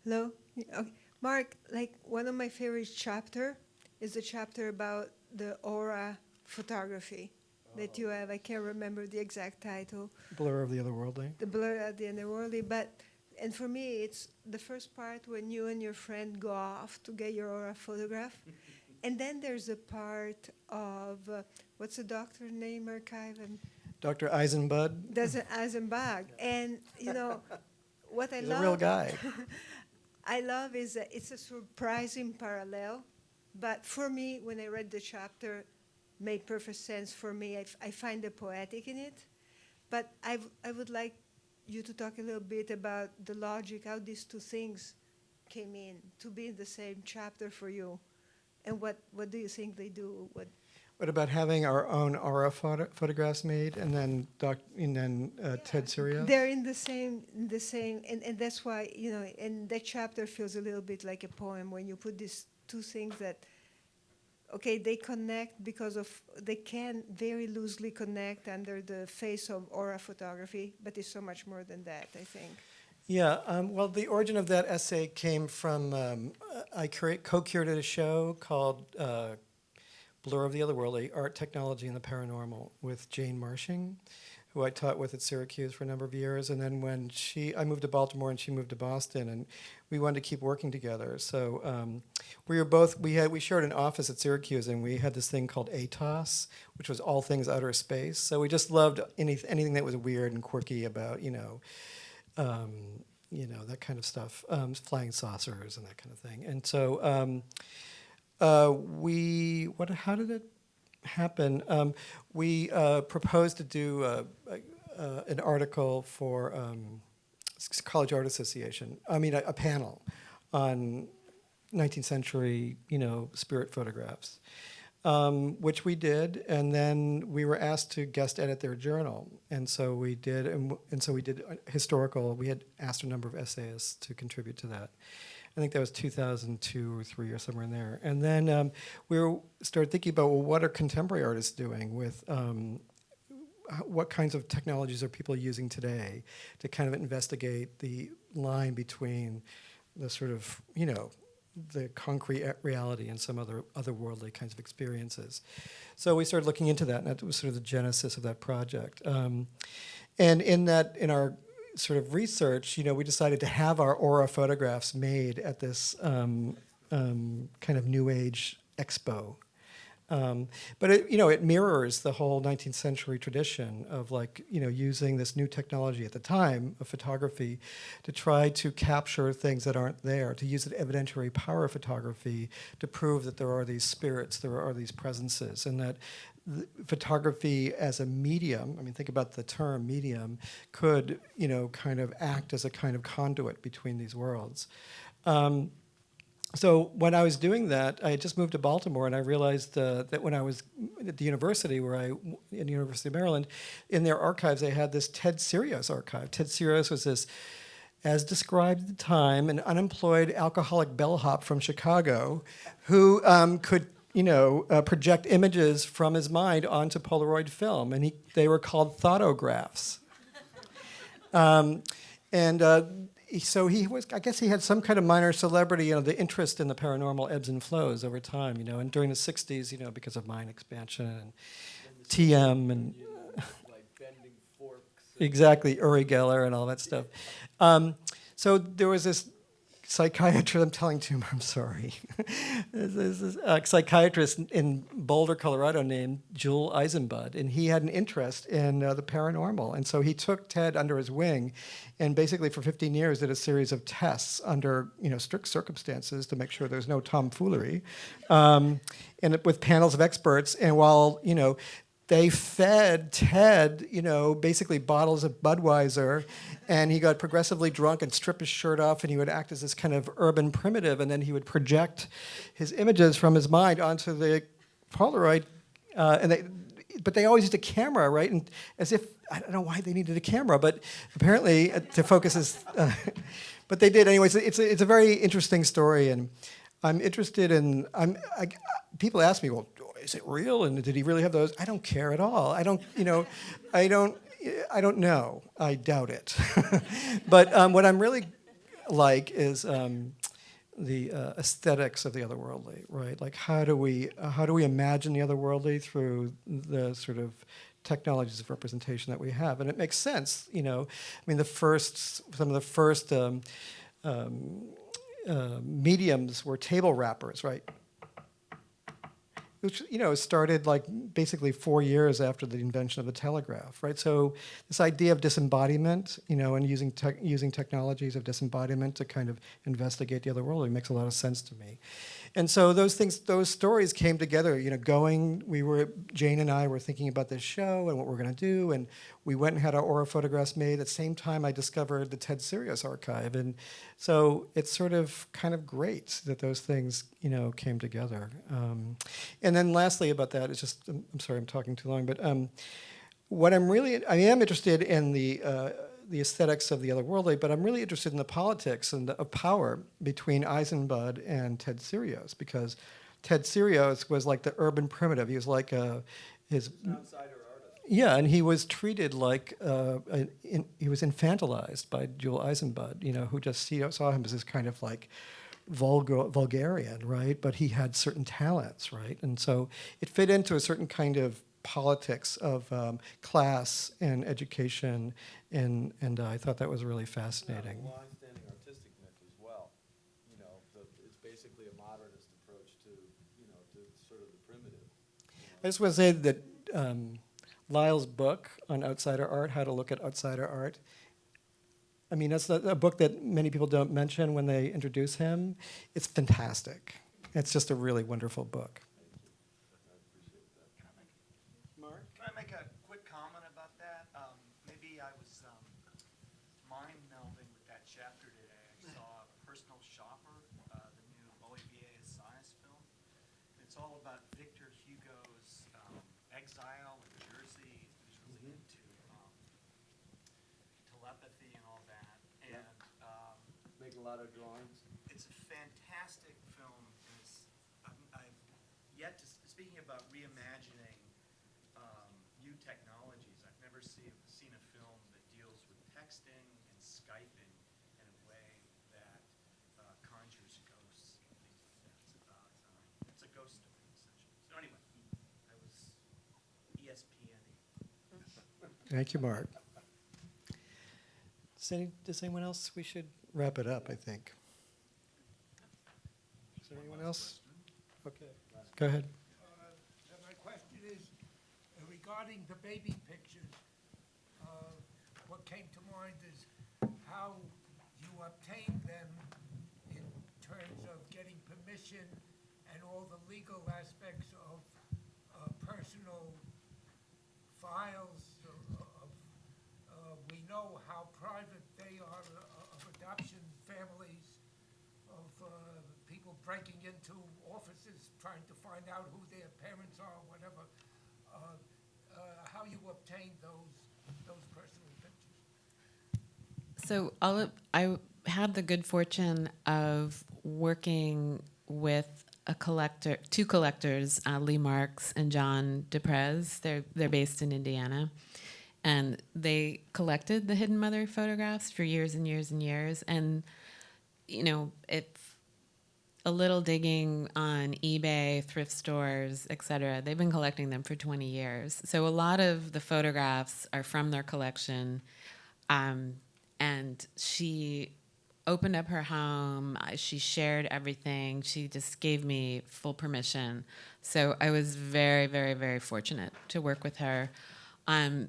Hello? Yeah, okay. Mark, like one of my favorite chapter is the chapter about the aura photography that you have. I can't remember the exact title. Blur of the Otherworldly. The blur at the underworldly, and for me, it's the first part when you and your friend go off to get your aura photograph. And then there's a part of, what's the doctor name, Archive? Dr. Eisenbud. There's an Eisenbach. And, what I He's love. a real guy. I love is that it's a surprising parallel. But for me, when I read the chapter, made perfect sense for me. I find the poetic in it. But I would like you to talk a little bit about the logic, how these two things came in to be in the same chapter for you. And what do you think they do? What about having our own aura photographs made, and then Ted Syria? They're in the same, and that's why, and that chapter feels a little bit like a poem when you put these two things that, okay, they connect because they can very loosely connect under the face of aura photography, but it's so much more than that, I think. Yeah, well, the origin of that essay came from, I co-curated a show called Blur of the Otherworldly, Art, Technology, and the Paranormal with Jane Marshing, who I taught with at Syracuse for a number of years. And then when I moved to Baltimore and she moved to Boston, and we wanted to keep working together. So we shared an office at Syracuse, and we had this thing called ATOS, which was all things outer space. So we just loved anything that was weird and quirky about, that kind of stuff, flying saucers and that kind of thing. And so how did it happen? We proposed to do an article for College Art Association. A panel on 19th century, spirit photographs, which we did, and then we were asked to guest edit their journal, and so we did, and so we did historical. We had asked a number of essayists to contribute to that. I think that was 2002 or 3 or somewhere in there. And then we started thinking about, well, what are contemporary artists doing with, what kinds of technologies are people using today to kind of investigate the line between the sort of, the concrete reality and some otherworldly kinds of experiences. So we started looking into that, and that was sort of the genesis of that project. And in our sort of research, we decided to have our aura photographs made at this kind of New Age expo. But it mirrors the whole 19th century tradition of using this new technology at the time of photography to try to capture things that aren't there, to use the evidentiary power of photography to prove that there are these spirits, there are these presences, and that photography as a medium, think about the term medium, could, kind of act as a kind of conduit between these worlds. So when I was doing that, I had just moved to Baltimore, and I realized that when I was at the university, in the University of Maryland, in their archives, they had this Ted Sirios archive. Ted Sirios was this, as described at the time, an unemployed alcoholic bellhop from Chicago who could project images from his mind onto Polaroid film, and they were called Thoggraphs. So he was, I guess he had some kind of minor celebrity, the interest in the paranormal ebbs and flows over time, and during the 60s, because of mind expansion and TM and like bending forks. Exactly, Uri Geller and all that stuff. So there was this psychiatrist, I'm telling too much, I'm sorry. There's this psychiatrist in Boulder, Colorado named Jule Eisenbud, and he had an interest in the paranormal. And so he took Ted under his wing and basically for 15 years did a series of tests under strict circumstances to make sure there's no tomfoolery, and with panels of experts. And while, they fed Ted, basically bottles of Budweiser, and he got progressively drunk and strip his shirt off, and he would act as this kind of urban primitive, and then he would project his images from his mind onto the Polaroid, but they always used a camera, right? And as if, I don't know why they needed a camera, but apparently to focus his, but they did anyways. It's a very interesting story, and I'm interested in, people ask me, well, is it real? And did he really have those? I don't care at all. I don't know. I doubt it. But what I'm really like is the aesthetics of the otherworldly, right? Like how do we imagine the otherworldly through the sort of technologies of representation that we have? And it makes sense, some of the first mediums were table rappers, right? It which, started like basically 4 years after the invention of the telegraph, right? So this idea of disembodiment, and using technologies of disembodiment to kind of investigate the other world, it makes a lot of sense to me. And so those stories came together, Jane and I were thinking about this show and what we're going to do, and we went and had our aura photographs made. At the same time, I discovered the Ted Sirius archive. And so it's sort of kind of great that those things, came together. And then lastly about that, it's just, I'm sorry, I'm talking too long, but what I am interested in the aesthetics of the otherworldly, but I'm really interested in the politics of power between Eisenbud and Ted Sirius, because Ted Sirius was like the urban primitive. He was like his outsider artist. Yeah, and he was treated like he was infantilized by Jewel Eisenbud, who just saw him as this kind of like vulgarian, right? But he had certain talents, right? And so it fit into a certain kind of politics of class and education, and I thought that was really fascinating. Yeah, long-standing artistic myth as well. It's basically a modernist approach to sort of the primitive. I just want to say that Lyle's book on outsider art, How to Look at Outsider Art, I mean, that's a book that many people don't mention when they introduce him. It's fantastic. It's just a really wonderful book. Can I make a quick comment about that? Maybe I was mind melding with that chapter today. I saw Personal Shopper, the new Olivier Assayas film. It's all about Victor Hugo's exile in Jersey. He's really into telepathy and all that. And Make a lot of drawings. it's a fantastic film. And I've yet to, speaking about reimagining new technologies, I've never seen a film that deals with texting and Skyping in a way that conjures ghosts and things like that. It's a ghost story, essentially. So anyway, I was ESPN-ing. Thank you, Mark. Does anyone else? We should wrap it up, I think. Is there anyone else? Okay, go ahead. My question is, regarding the baby pictures, what came to mind is how you obtained them in terms of getting permission and all the legal aspects of personal files. We know how private they are of adoption families, of people breaking into offices trying to find out who their parents are, whatever. How you obtained those personal pictures. So I had the good fortune of working with two collectors, Lee Marks and John DePrez. They're based in Indiana. And they collected the Hidden Mother photographs for years and years and years. And, it's a little digging on eBay, thrift stores, et cetera. They've been collecting them for 20 years. So a lot of the photographs are from their collection. And she opened up her home. She shared everything. She just gave me full permission. So I was very, very, very fortunate to work with her.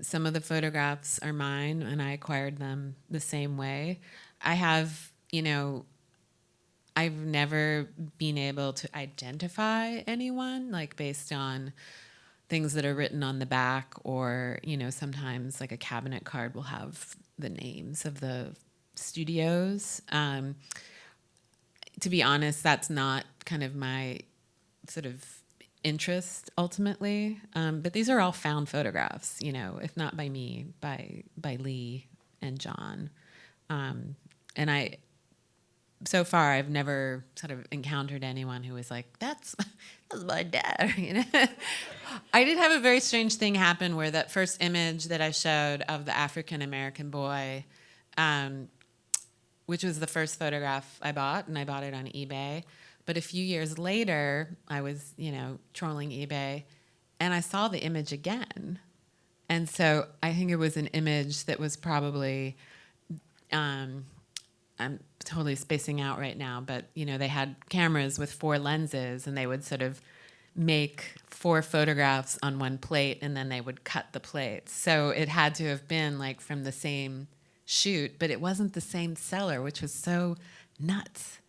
Some of the photographs are mine, and I acquired them the same way. I have, I've never been able to identify anyone, like based on things that are written on the back, or, sometimes like a cabinet card will have the names of the studios. To be honest, that's not kind of my sort of interest ultimately, but these are all found photographs, if not by me, by Lee and John, and so far I've never sort of encountered anyone who was like, that's my dad. I did have a very strange thing happen where that first image that I showed of the African American boy, which was the first photograph I bought, and I bought it on eBay. But a few years later, I was, trolling eBay, and I saw the image again. And so I think it was an image that was probably, I'm totally spacing out right now, but, they had cameras with 4 lenses, and they would sort of make 4 photographs on one plate, and then they would cut the plates. So it had to have been like from the same shoot, but it wasn't the same seller, which was so nuts.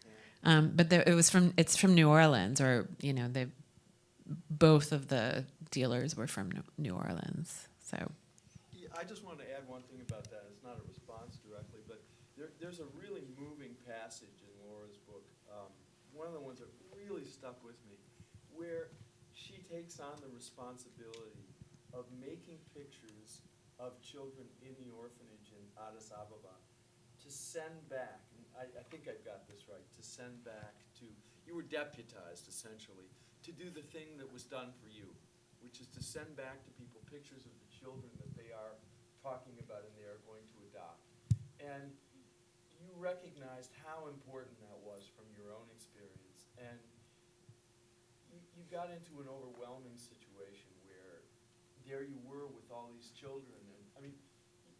But it's from New Orleans, or both of the dealers were from New Orleans. So Yeah, I just wanted to add one thing about that. It's not a response directly, but there's a really moving passage in Laura's book. One of the ones that really stuck with me, where she takes on the responsibility of making pictures of children in the orphanage in Addis Ababa to send back, and I think I've got this right, to send back to, you were deputized essentially, to do the thing that was done for you, which is to send back to people pictures of the children that they are talking about and they are going to adopt. And you recognized how important that was from your own experience. And you got into an overwhelming situation where there you were with all these children. And I mean,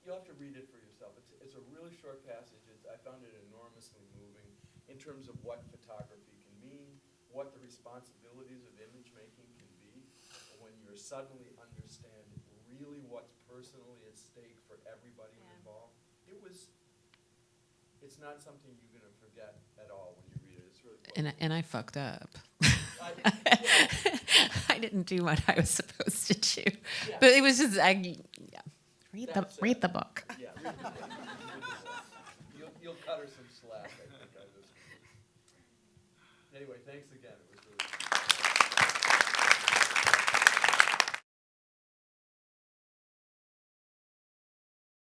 you'll have to read it for yourself. It's a really short passage. I found it enormously moving in terms of what photography can mean, what the responsibilities of image making can be, and when you're suddenly understand really what's personally at stake for everybody involved. It's not something you're going to forget at all when you read it. It's really and I fucked up. I didn't do what I was supposed to do, but it was just read the book. Yeah, read the book. You'll cut her some slack, I think. Anyway, thanks again. It was really